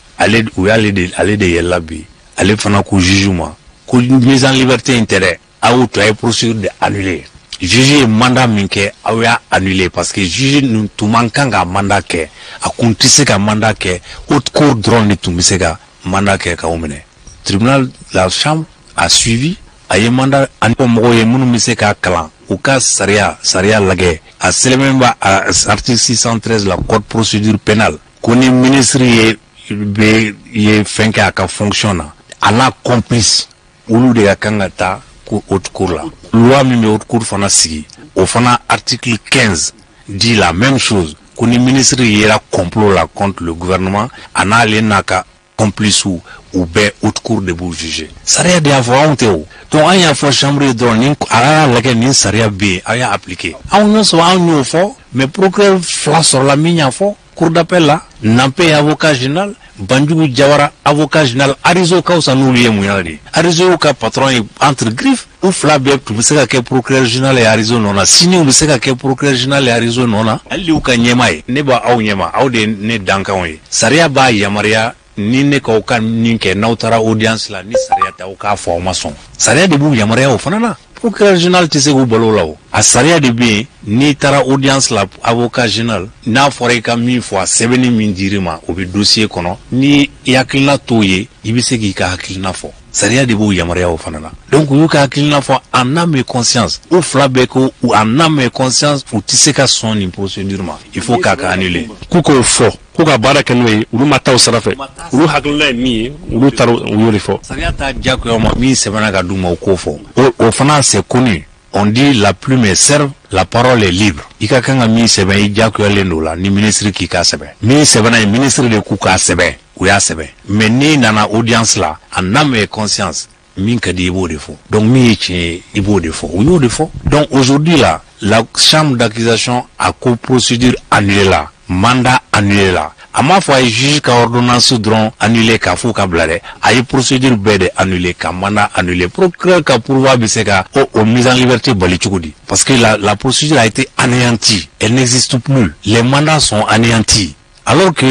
u y'ale de yɛlɛla bi ale fana ko juge ma ko mise en liberté in tɛ dɛ aw to a ye procédure de annuler juge ye mandat min kɛ aw y'a annuler parce que juge nin tun man kan ka mandat kɛ a kun tɛ se ka mandat kɛ haute cour dɔrɔn de tun bɛ se ka mandat kɛ k'aw minɛ tribunal la chambre a suivi a ye mandat ani mɔgɔw ye minnu bɛ se k'a kalan au cas Saria lagé à Selememba à article 613 la code procédure pénale qu'on est ministre y fait qu'à fonctionne à la complice ou de kangata haute cour là loi même haute cour fana sigi au fana article 15 dit la même chose qu'on est ministre y a complot là contre le gouvernement ana alenaka complice ou bien haute cour de vous juger Saria de avoir honte donc il y a fois chambre de ning ala la ni Saria b aya appliqué on ne soit on fort mais procureur flash sur la mine fort cour d'appel là nampé avocat général Banjugu Jawara avocat général Arizo Kausa noulié mouyari Arizo ka patron entre griffes ou flabé tu sais que procureur général et Arizo nona signé ou sais que procureur général et Arizo nona ali ou ka nyemaye ne ba aw nyema aw de ne dankawe Saria ba yamaria ni ne ka ka ninke nautara audience la ni Saria ta ka formation Saria de bu yamaria o fanana procureur général tu sais ou balolaw a Saria de bien ni tara audience la avocat général n'a foré ka 1000 fois 70 min dirima au dossier kono ni yakilna toye ibise ki ka hakilna fo Saria de bu yamaria o fanana donc yu ka hakilna fo en âme et conscience ou flabeko ou en âme et conscience ou tiseka son in procédure il faut ka annuler kuko fo kuka bara kenwe ulu mata usarafe ulu hakilna ni ulu taro ulu fo Saria ta jako yo mi sebana ka duma ko fo au fana c'est connu. On dit la plume est serve, la parole est libre. Ika kanga mi sebe ijako lendo la ni ministre ki ka sebe. Mi sebe na ministre de kuka sebe ou ya sebe. Mais ni nana audience là en âme et conscience min ka di ibo de faux. Donc mi chi ibo de faux. Ou yo de faux. Donc aujourd'hui là la chambre d'accusation a co-procédure annulée là, mandat annulé là. Ama fois juge ka ordonnance dron annulé ka fou ka blare ay procédure bede annulé ka mandat annulé procureur ka pourvoi biseka au mise en liberté bali chukudi parce que la procédure a été anéantie, elle n'existe plus, les mandats sont anéantis. Alors que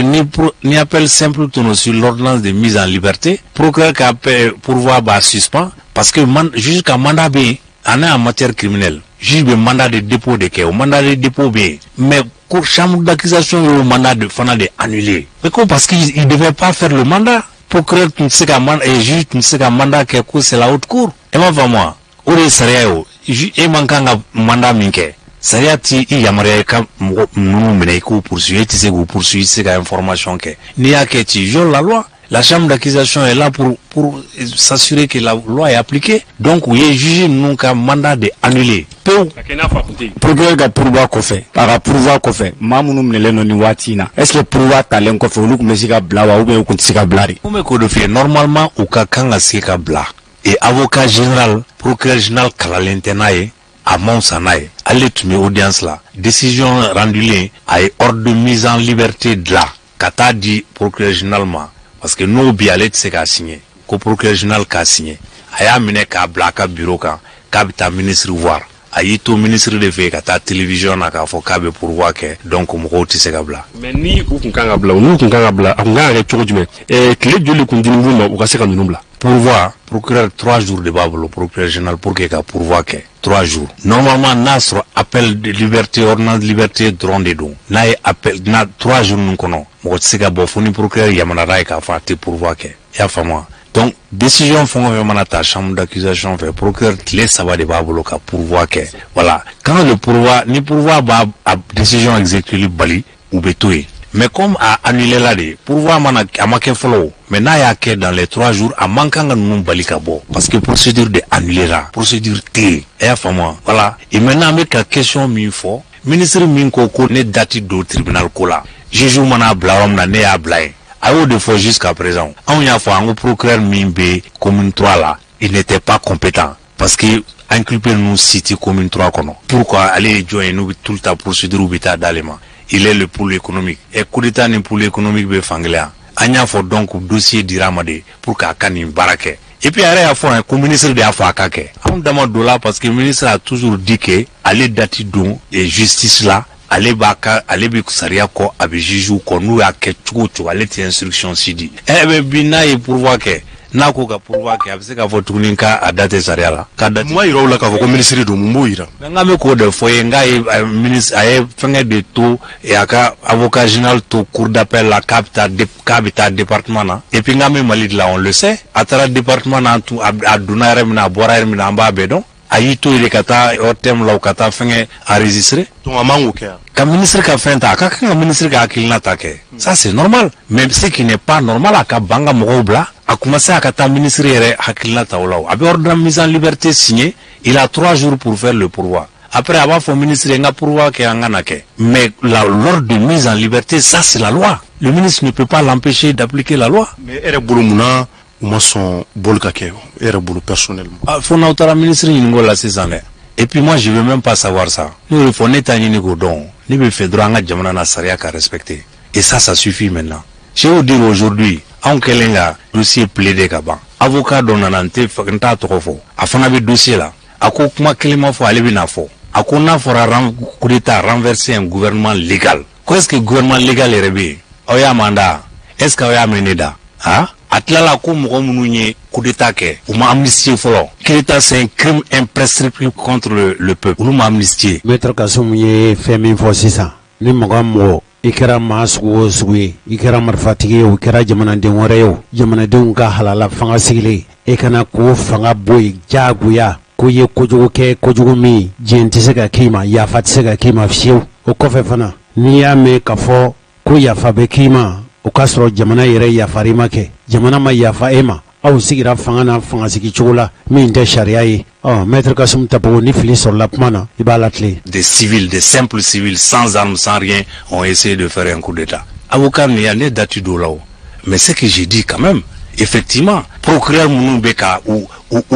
ni appel simple tourne sur l'ordonnance de mise en liberté, procureur ka pourvoi ba suspend parce que juge ka mandat bien en matière criminelle, juge be mandat de dépôt de quai, au mandat de dépôt bien, mais pour chambre d'accusation le mandat de fana de annuler. Mais comme parce qu'il devait pas faire le mandat, procureur tu ne sais qu'un mandat et juge tu ne sais qu'un mandat qui c'est la haute cour. Et moi, ore Saria yo, et mankanga mandat minke. Saria ti yamaria ka nous mene ko poursuivre, tu sais que poursuivre c'est qu'à information que. Ni a que tu viole la loi. La chambre d'accusation est là pour s'assurer que la loi est appliquée. Donc, oui, juge nous qu'un mandat de annuler. Procureur ga pourvoi ko fait. Para pourvoi ko fait. Mamunu mnele no ni watina. Est-ce que pourvoi talen ko fait ou ku mesika blawa ou bien ku tsika blari. Comme ko de fait normalement ou ka kanga sika bla. Et avocat général, procureur général kalalentenaye à Monsanaye, allez tuer audience là. Décision rendue à ordre de mise en liberté de là. Kata dit procureur généralement. Parce que nous, bialet, c'est qu'à signer. Qu'au procureur général qu'a signé. Aya mine ka blaka bureau ka bita ministre voir. Ayi to ministre de fait ka ta télévision na ka fo ka be pour voir que donc mo ko tise ka bla. Mais ni ku kun kanga bla, ni kun kanga bla, anga re chogo jume. Clé joli kun dinu mo u ka se ka nunu bla. Pourvoi, procureur 3 jours de bablo, procureur général pour que ka pourvoi que 3 jours. Normalement nasro appel de liberté, ordonnance de liberté drone de don. Na appel na 3 jours nous kono. Mo tise ka bo foni procureur yamana rai ka fa te pourvoi que. Ya fama. Donc, décision font ta chambre d'accusation fait procureur clé ça va de bablo ka pourvoi que. Voilà. Quand le pourvoi, ni pourvoi ba décision exécutée bali ou betoué. Mais comme à annuler là de pourvoi mana amake follow. Maintenant il y a que dans les 3 jours à manquant nous balikabo parce que procédure de annuler là, procédure T. Et fama. Voilà. Et maintenant avec la question minfo, ministre minko ko ne date do tribunal ko là. Juge mana blawam na ne a blay. A de fois jusqu'à présent, on y a fait un procureur Mimbe commune 3 là, il n'était pas compétent parce que inculpé nous cité commune 3 kono. Pourquoi aller joindre nous tout le temps procédure bita d'alema. Il est le pôle économique et coup d'état ni pôle économique be fanglia. Anya faut donc dossier d'Iramade pour qu'à kani barake. Et puis après, il faut un ministre de Afakake. On demande de là parce que le ministre a toujours dit que aller dati don et justice là. Ale baka ale bi kusaria ko abijiju ko nu ya ke chuchu ale ti instruction sidi be bina e pourvoi ke na ko ka pourvoi ke abise ka fotuninka adate sariala ka date moi ira la ka ko ministre do mbo ira nga me ko de foye nga ministre ay fenge de tout et aka avocat général to cour d'appel la capital département na et puis nga me malid là on le sait à travers département na tout aduna remna bora remna amba bedon a y'i to yen ka taa hors terme la ka taa fɛngɛ enregistrer. Donc a man k'o kɛ. Ka ministre ka fɛn ta a ka kan ka ministre ka hakilina ta kɛ. Ça c'est normal. Mais ce qui n'est pas normal a ka ban ka mɔgɔw bila a commencé à ka taa ministre yɛrɛ hakilina ta o la. A bɛ ordre de mise en liberté signé. Il a 3 jours pour faire le pourvoi. Après, il va faire ministre un pourvoi qui est en Ganake. Mais l'ordre de mise en liberté, ça c'est la loi. Le ministre ne peut pas l'empêcher d'appliquer la loi. Mais elle est boulot mouna ou moi son bol kake. Elle est boulot personnellement. Faut n'autara ministre il la 6 années. Et puis moi je veux même pas savoir ça. Nous il faut n'étayer ni godon. Ni me fait droit à jamana na saria qu'à respecter. Et ça suffit maintenant. Je vais vous dire aujourd'hui, en kelenga dossier plaidé kaba. Avocat donanante fakanta tokofo. Afana be dossier là. Ako kuma kelima fo ale bina fo. Ako na fora coup d'état renverser un gouvernement légal. Qu'est-ce que gouvernement légal est rébé? Oya manda. Est-ce que oya meneda? Hein? Atlala ko mɔgɔ minnu ye coup d'état kɛ u ma amnistie fɔlɔ. Coup d'état c'est un crime imprescriptible contre le peuple. Olu ma amnistie. Maître Kasum ye fɛn min fɔ sisan ni mɔgɔ mɔgɔ i kɛra maa sugu o sugu ye i kɛra marifatigi ye o kɛra jamanaden wɛrɛ ye o jamanadenw ka halala fanga sigilen e kana k'o fanga bɔ yen diyagoya ko ye kojugu kɛ kojugu min diɲɛ tɛ se ka k'i ma yafa tɛ se ka k'i ma fiyewu o kɔfɛ fana n'i y'a mɛn k'a fɔ ko yafa bɛ k'i ma o k'a sɔrɔ jamana yɛrɛ yafari ma kɛ jamana ma yafa e ma aw sigira fanga na fanga sigi cogo la min tɛ sariya ye maître Kasum Tapogo ni fili sɔrɔla kuma na i b'a latilen. Des civils, des simples civils sans armes, sans rien ont essayé de faire un coup d'état. Avocat n'y a ne datu do là. Mais ce que j'ai dit quand même, effectivement, procureur Mounou Beka ou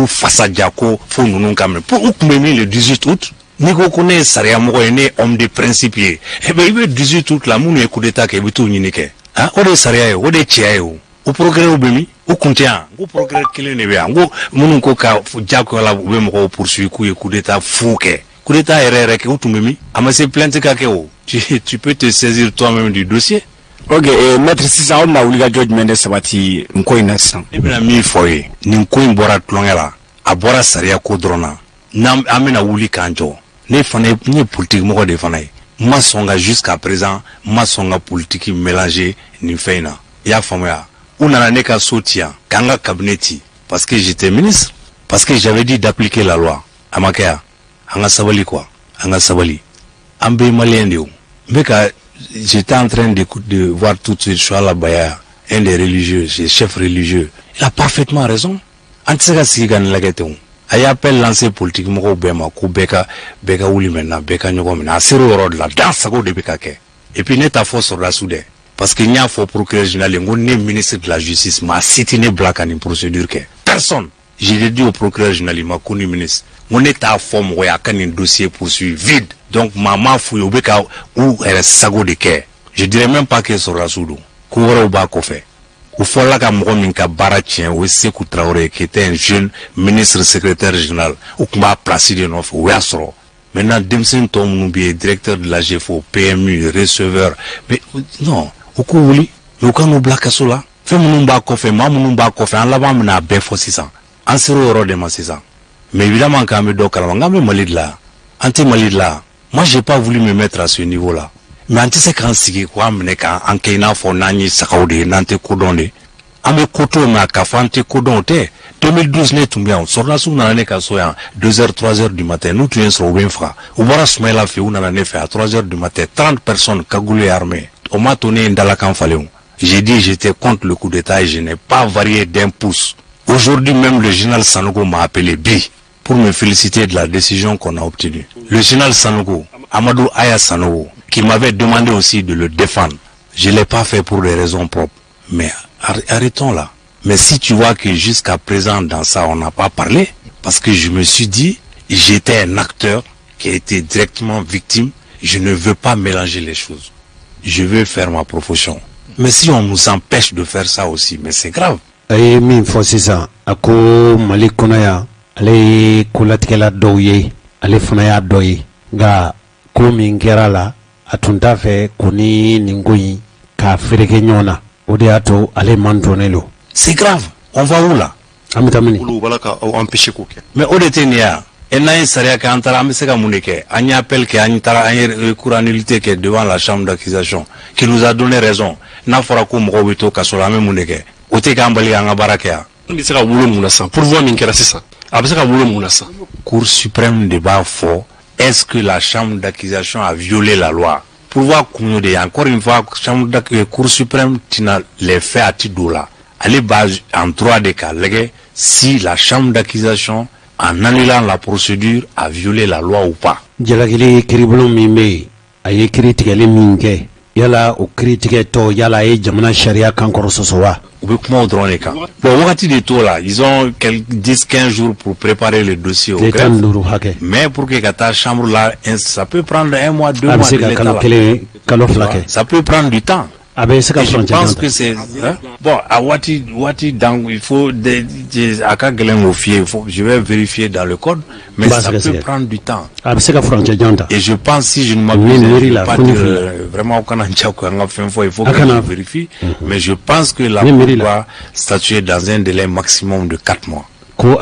Fassa Diako faut nous quand même. Pour le 18 août, Nico connaît Saria Mogoene, homme de principe. Eh bien, le 18 août, la Mounou est coup d'état qui est tout unique. Hein? On est Saria, on est Tiaïo. Au progrès au Bemi, au contient, au progrès qu'il est né, au Mounou Koka, Diako la Bemo poursuit coup d'état fouquet. Coup d'état RRK ou tout Memi, à ma se plainte kakeo. Tu peux te saisir toi-même du dossier. Ok, maître Sisa, on a oublié George Mendes Sabati, Nko innocent. Et bien, mi foye, Ninko Imbora Tlongela, Abora Saria Kodrona, Nam Amena Wuli Kanjo, ne fane, ni politique moko de fane. Ma songa jusqu'à présent, ma songa politique mélangée, ni feina. Ya famaya, unana neka sotia, kanga kabineti, parce que j'étais ministre, parce que j'avais dit d'appliquer la loi. Amakea, anga sabali quoi, anga sabali. Ambe malien de ou. Meka, j'étais en train de voir tout de suite Chouala Baya, un des religieux, c'est chef religieux. Il a parfaitement raison. Antisaka Sigan Lageton. Il appelle lancer politique Moko Bema, Beka Ouli maintenant, Beka Nyogomena, Sero Rod là, dans sa go de Bekake. Et puis n'est à force sur la Soudé. Parce qu'il n'y a pas procureur général, on est ministre de la justice, ma cité n'est black en une procédure que personne. Je l'ai dit au procureur général, m'a connu ministre. On est à forme, on a un dossier poursuivi vide. Donc, maman fouille au Beka ou elle est sago de quai. Je dirais même pas qu'elle sera sous l'eau. Koura ou bas fait. Ou faut là qu'à Mourominka Baratien ou Sekou Traoré, qui était un jeune ministre secrétaire général, ou qu'on va placer de neuf, ou Yasro. Maintenant, Demsen Tom Noubier, directeur de la GFO, PMU, receveur. Mais non, au coup, oui, mais au cas où Black Asola, fait mon bas coffre, mon bas coffre, en lavant, on a bien faux 600. En zéro euro de ma 600. Mais évidemment, quand me doit me malide là, anti-malide là, moi j'ai pas voulu me mettre à ce niveau-là. Mais anti-séquencier, quoi, en Kenya, Fonani, Sakaoudi, Nante Kodonde, Ame Koto, ma Kafante Kodonte, 2012 n'est tout bien, sur la sous n'en est qu'à 2h, 3h du matin, nous tu es sur Winfra, ou voilà Smaila fait, ou n'en est fait à 3h du matin, 30 personnes, cagoulées armées, on m'a tourné dans la Canfaléon. J'ai dit, j'étais contre le coup d'état et je n'ai pas varié d'un pouce. Aujourd'hui même, le général Sanogo m'a appelé Bi pour me féliciter de la décision qu'on a obtenue. Le général Sanogo, Amadou Aya Sanogo, qui m'avait demandé aussi de le défendre. Je ne l'ai pas fait pour des raisons propres. Mais arrêtons là. Mais si tu vois que jusqu'à présent, dans ça, on n'a pas parlé, parce que je me suis dit, j'étais un acteur qui a été directement victime, je ne veux pas mélanger les choses. Je veux faire ma profession. Mais si on nous empêche de faire ça aussi, mais c'est grave. Aye min fɔ sisan a ko Mali kɔnɔ yan ale ye kolatigɛla dɔw ye ale fana y'a dɔ ye nka ko min kɛra la a tun t'a fɛ ko ni nin ko in k'a fereke ɲɔgɔn na o de y'a to ale man dɔnnen don. C'est grave. On va où là? An bɛ taa mini. Olu bala ka empêcher ko kɛ. Mais o de tɛ nin ya. Et n'a ye sariya kɛ an taara an bɛ se ka mun de kɛ an ye appel kɛ an taara an ye courantité kɛ devant la chambre d'accusation qui nous a donné raison n'a fɔra ko mɔgɔw bɛ to kaso la an bɛ mun de kɛ o tɛ k'an bali an ka baara kɛ yan. N bɛ se ka wolo mun na sisan pourvoi min kɛra sisan Cour suprême débat fort. Est-ce que la chambre d'accusation a violé la loi? Pour voir encore une fois, Cour suprême tina les faits à Tidoula. Elle est basée en droit des cas. Si la chambre d'accusation, en annulant la procédure, a violé la loi ou pas. Jalagili kiribulon mimbe aye critique minke yala o critique to yala e jamana sharia kankoro sosowa. Bon, wakati de tout là, ils ont 10-15 jours pour préparer le dossier au greffe. Mais pour que ta chambre là, ça peut prendre 1 mois, 2 mois. Ça peut prendre du temps. Et je pense que c'est bon. À Wati donc il faut je vais vérifier dans le code, mais ça peut prendre du temps. Et je pense, si je ne m'abuse, pas dire vraiment il faut que je vérifie, mais je pense que la Cour doit statuer dans un délai maximum de 4 mois. On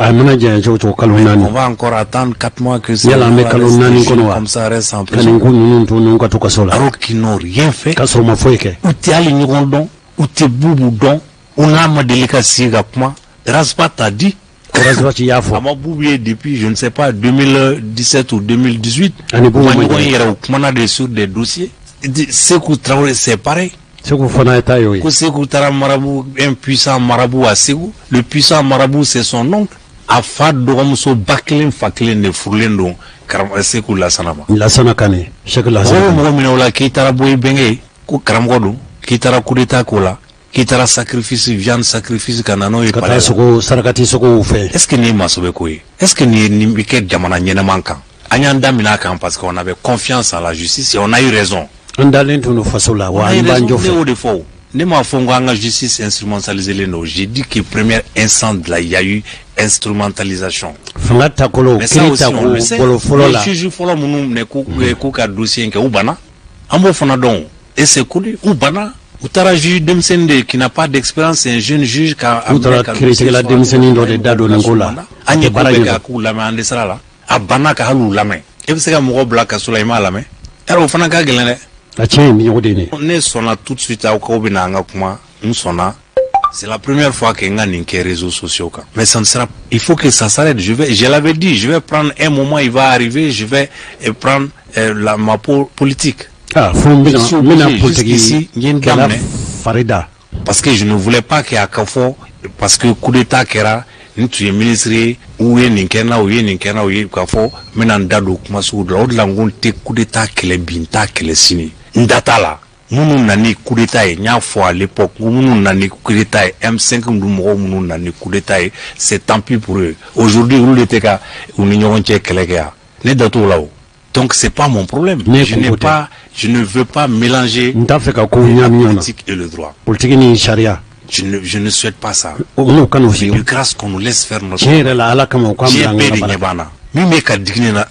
va encore attendre 4 mois que ça comme ça reste en prison. Alors qu'ils n'ont rien fait. Ou t'es allé ou t'es boubou on a ma délicatie moi. Raspa t'a dit. Ama bouboué depuis, je ne sais pas, 2017 ou 2018. On a sur des dossiers. C'est que Traoré, c'est pareil. Marabout, un puissant marabout à Ségou. Le puissant marabout, c'est son oncle. Afad Doromso Baklin Faklin de Fourlendo, Sekou Lassanama. Lassana Kane, Cheikh Lassana. Minola, Kitara Boy Benge, Karamgodo, Kitara Kudeta Kola, Kitara sacrifice, viande sacrifice, Kanano et Palasoko, Sarakati Soko fait. Est-ce que ni Masobekoui? Est-ce que ni Miket Gamana Nyenamanka? Anyanda Minakan, parce qu'on avait confiance en la justice et on a eu raison. La justice instrumentalisée les noms. J'ai dit que première instant là, il y a eu instrumentalisation. Mais ça aussi on le sait. Le juge follow mon ne dossier que Ubana. Ambo Fonadon. Et c'est connu. Ubana. Outara juge Demsende qui n'a pas d'expérience, c'est un jeune juge qui a critiqué la Demsende de Dado Nangola. Anye Kobeka Koulame Andesala. Abana Kahalou Lame. Et c'est un mot black à Soulaïma Lame. Alors Fanaka Gelene. On est sonna tout de suite à Okobinanga Kuma, nous sonna. C'est la première fois qu'il y a des réseaux sociaux. Mais ça ne sera, il faut que ça s'arrête. Je l'avais dit, je vais prendre un moment, il va arriver, je vais prendre ma politique. Parce que je ne voulais pas qu'il y ait Kafo, parce que coup d'état qui era, tu es ministre, ou Ninkena, ou Ninkena, ou Kafo, maintenant Dado Kumasu, l'autre langue, t'es coup d'état qui est binta, qui est signé. Ndata là, nous nani coup d'état et nya fois à l'époque, nous nani coup d'état et M5 nous nani coup d'état et c'est tant pis pour eux. Aujourd'hui, nous l'été qu'à union tchèque les datos là-haut. Donc c'est pas mon problème. Je ne veux pas mélanger la politique et le droit. Je ne souhaite pas ça. C'est de grâce qu'on nous laisse faire notre travail.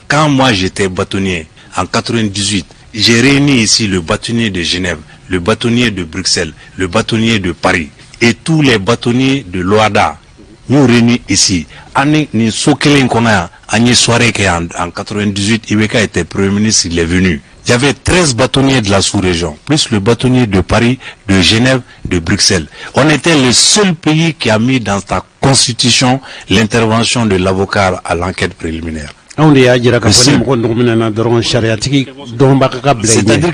Quand moi j'étais bâtonnier en 98, j'ai réuni ici le bâtonnier de Genève, le bâtonnier de Bruxelles, le bâtonnier de Paris et tous les bâtonniers de l'OADA. Nous réunis ici. Année ni Sokelen Kona, année soirée en 98, Ibeka était premier ministre, il est venu. Il y avait 13 bâtonniers de la sous-région, plus le bâtonnier de Paris, de Genève, de Bruxelles. On était le seul pays qui a mis dans sa constitution l'intervention de l'avocat à l'enquête préliminaire. C'est-à-dire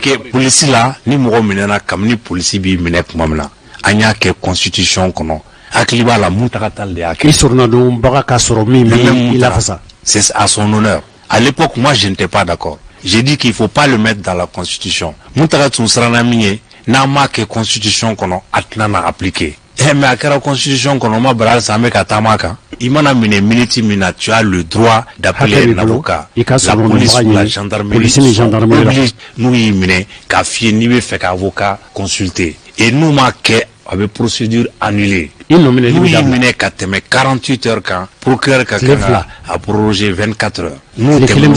que police là, ni mouro minena comme ni police bi minek mamna. Anya ke constitution kono. Akliba la muntakatal de ake. C'est à son honneur. À l'époque, moi, je n'étais pas d'accord. J'ai dit qu'il ne faut pas le mettre dans la constitution. Muntakatul sranamiye, n'a ma ke constitution kono atnana appliqué. Mais à la constitution qu'on a bral samé katamaka, imana mine miniti mina, tu as le droit d'appeler un avocat. La police ou la gendarmerie oblige nous y mine qu'à fier ni fait qu'avocat consulter. Et nous marquons avec procédure annulée. Nous y mine qu'à temer 48 heures quand procureur quelqu'un a prorogé 24 heures. Nous temer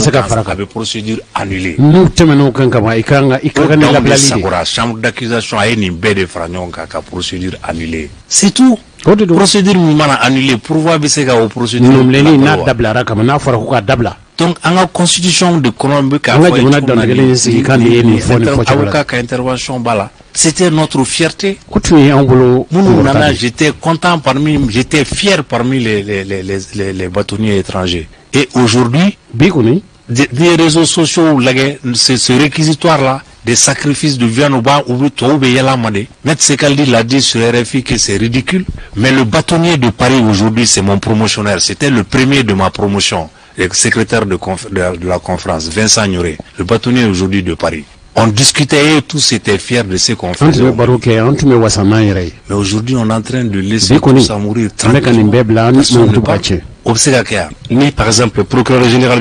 avec procédure annulée. Nous temer la chambre d'accusation a une baie de fragnon qu'à procédure annulée. C'est tout. Procédure mimana annulée pour voir bisega au procédure. Donc, en la constitution de Colombie, avocat intervention bala, C'était notre fierté. J'étais content j'étais fier parmi les bâtonniers étrangers. Et aujourd'hui, des réseaux sociaux, ce réquisitoire-là, des sacrifices de viande au bas, Maître Sekaldi l'a dit sur RFI que c'est ridicule. Mais le bâtonnier de Paris aujourd'hui, c'est mon promotionnaire. C'était le premier de ma promotion. Le secrétaire de la conférence, Vincent Ignoré, le bâtonnier aujourd'hui de Paris. On discutait et tous étaient fiers de ce qu'on faisait. Mais aujourd'hui, on est en train de laisser tout ça mourir tranquillement. Ni par exemple, le procureur général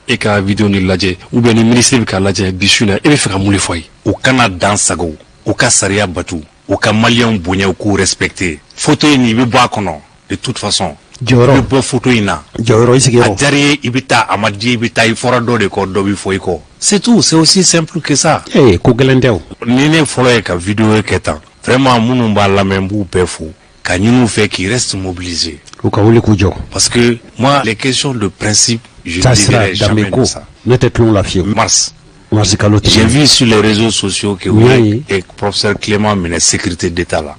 et ka vidéo ni ladje, ou bien le ministre ka ladje bishuna, et fait ka moule foy. Au Canada, sago, au Kassaria Batou, au Kamalian Bounia, au respecté. Photo ni Bibakono, de toute façon. Le bon photo ina. Adjari ibita amadi ibita iforado de kordobi foiko. C'est tout, c'est aussi simple que ça. Eh, kogelendeo. Nene follow ka vidéo ketan. Vraiment munumba la membu pefou. Ka nous fait qu'il reste mobilisé. Parce que moi, les questions de principe, je ne dirais jamais de ça. Mars. J'ai vu sur les réseaux sociaux que le professeur Clément menait sécurité d'État là.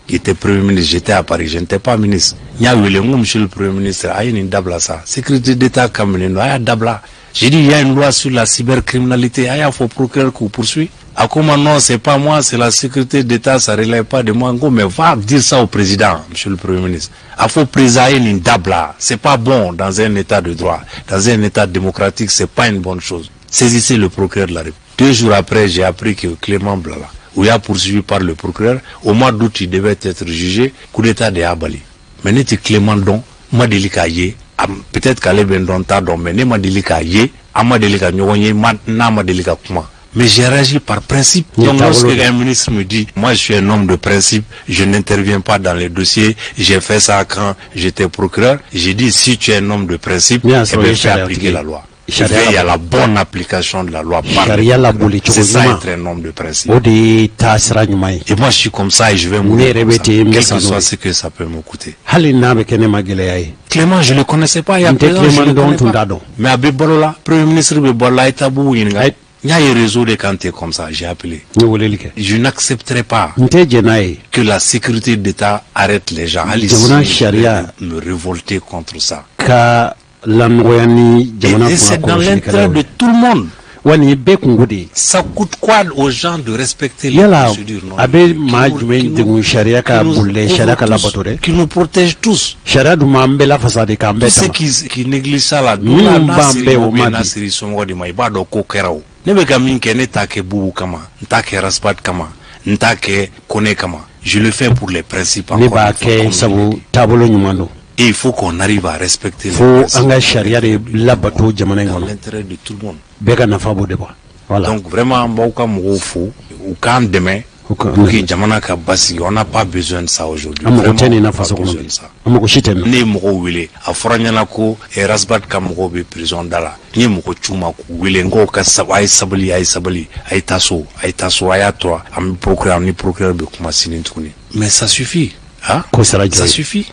Qui était premier ministre, j'étais à Paris, je n'étais pas ministre. Monsieur le premier ministre, il y a une dabla ça. Sécurité d'État comme il y a une dabla. J'ai dit, il y a une loi sur la cybercriminalité, il faut procureur qu'on poursuit. À comment non, c'est pas moi, c'est la sécurité d'État, ça ne relève pas de moi. Mais va dire ça au président, monsieur le premier ministre. Il faut présailler une dabla. C'est pas bon dans un état de droit. Dans un état démocratique, c'est pas une bonne chose. Saisissez le procureur de la République. 2 jours après, j'ai appris que Clément Blala, où il a poursuivi par le procureur, au mois d'août, il devait être jugé, coup d'état de Abali. Mais n'était Clément Don, m'a délicat peut-être qu'elle est bien dans ta don, mais n'est m'a délicat m'a délicat m'a délicat comment. Mais j'ai réagi par principe. Donc lorsque un ministre me dit, moi je suis un homme de principe, je n'interviens pas dans les dossiers, j'ai fait ça quand j'étais procureur, j'ai dit si tu es un homme de principe, fais appliquer la loi. Il y a la bonne application de la loi. C'est ça être un homme de principe. Et moi je suis comme ça et je vais mourir comme ça, quel que soit ce que ça peut me coûter. Clément, je ne le connaissais pas. Il y a mais à Bebolola, premier ministre Bebolola est tabou. Il y a un réseau de quand comme ça, j'ai appelé. Je n'accepterai pas que la sécurité d'État arrête les gens. Je vais me révolter contre ça. Et c'est dans l'intérêt de tout le monde. Ça coûte quoi aux gens de respecter les procédures qui nous protègent tous. Ceux qui négligent ça là, je le fais pour les principes. Et il faut qu'on arrive à respecter les principes dans l'intérêt de tout le monde. Donc vraiment, on n'a pas besoin de ça aujourd'hui. On n'a pas besoin de ça. Ne moko wile a foranyana ko Rasbat kamoko be prison dala ni moko chuma ko wile ngo ka sabay sabali ay taso ayato am procureur be kuma sinintuni. Mais ça suffit. Hein? Ça suffit.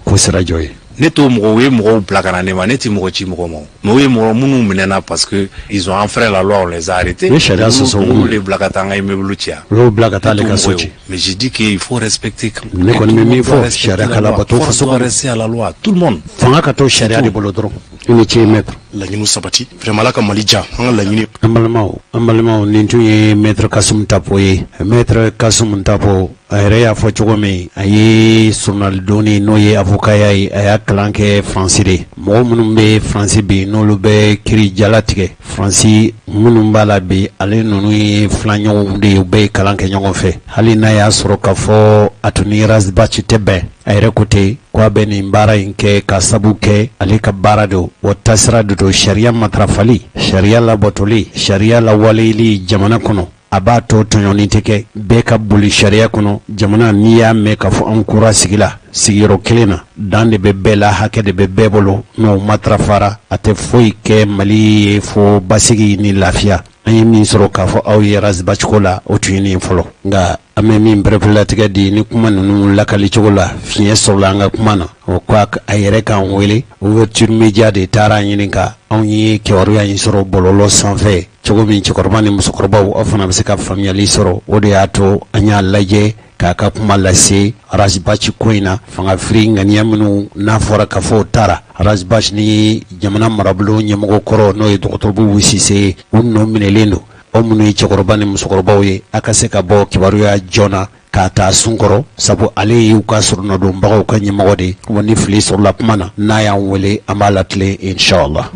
Neto moué mou blagana ne maneti mou chi mou mo. Moué mou mounou menena parce que ils ont enfreint la loi, on les a arrêtés. Les blagatanga et meblutia. Mais j'ai dit qu'il faut respecter. Il faut rester à la loi. Tout le monde. La Nino Sabati, vraiment là comme Malija, la Nino. Amalmao, Nintuye, Maître Kasum Tapoye, Maître Kasum Tapo, Area Fochogome, Aye, Sonal Doni, Noye, Avokaya, Ayaklanke, Francide, Momumbe, Francibi, Nolube, Kiri Jalatike, Franci, Munumbala be, Ale Nui, Flagnon de Ube, Kalanke Yongofe, Halinaya Sorokafo, Atuniras Bachitebe. Airekote kwa beni mbara inke kasabuke alika barado watasra do sharia matrafali sharia la botoli sharia la walili jamana kono abato tononiteke beka buli sharia kono jamana niya meka fu ankura sigila sigiro kelena dande bebela hake de bebebolo no matrafara ate foi ke mali fo basigi ni lafia ayi min soro ka fo aw yeras bachkola o tuyini folo nga an bɛ min berefelatigɛ di ni kuma ninnu lakali cogo la fiɲɛ sɔrɔla an ka kuma na o ko a yɛrɛ k'an wele ouverture media de taara an ɲini ka anw ye kibaruya in sɔrɔ bɔlɔlɔ sanfɛ cogo min cɛkɔrɔba ni musokɔrɔbaw aw fana bɛ se ka faamuyali sɔrɔ o de y'a to an y'a lajɛ k'a ka kuma lase Razbachi ko in na fanga firi ŋaniya minnu n'a fɔra k'a fɔ o taara Razbachi ni jamana marabolo ɲɛmɔgɔ kɔrɔ n'o ye dɔgɔtɔrɔbu Wisise u nɔ minɛlen don aw minnu ye cɛkɔrɔba ni musokɔrɔbaw ye a ka se ka bɔ kibaruya joona k'a taa sunkɔrɔ sabu ale y'u ka sɔrɔnɔdonbagaw ka ɲɛmɔgɔ de wa ni fili sɔrɔla kuma na n'a y'an wele an b'a latilen inshallah.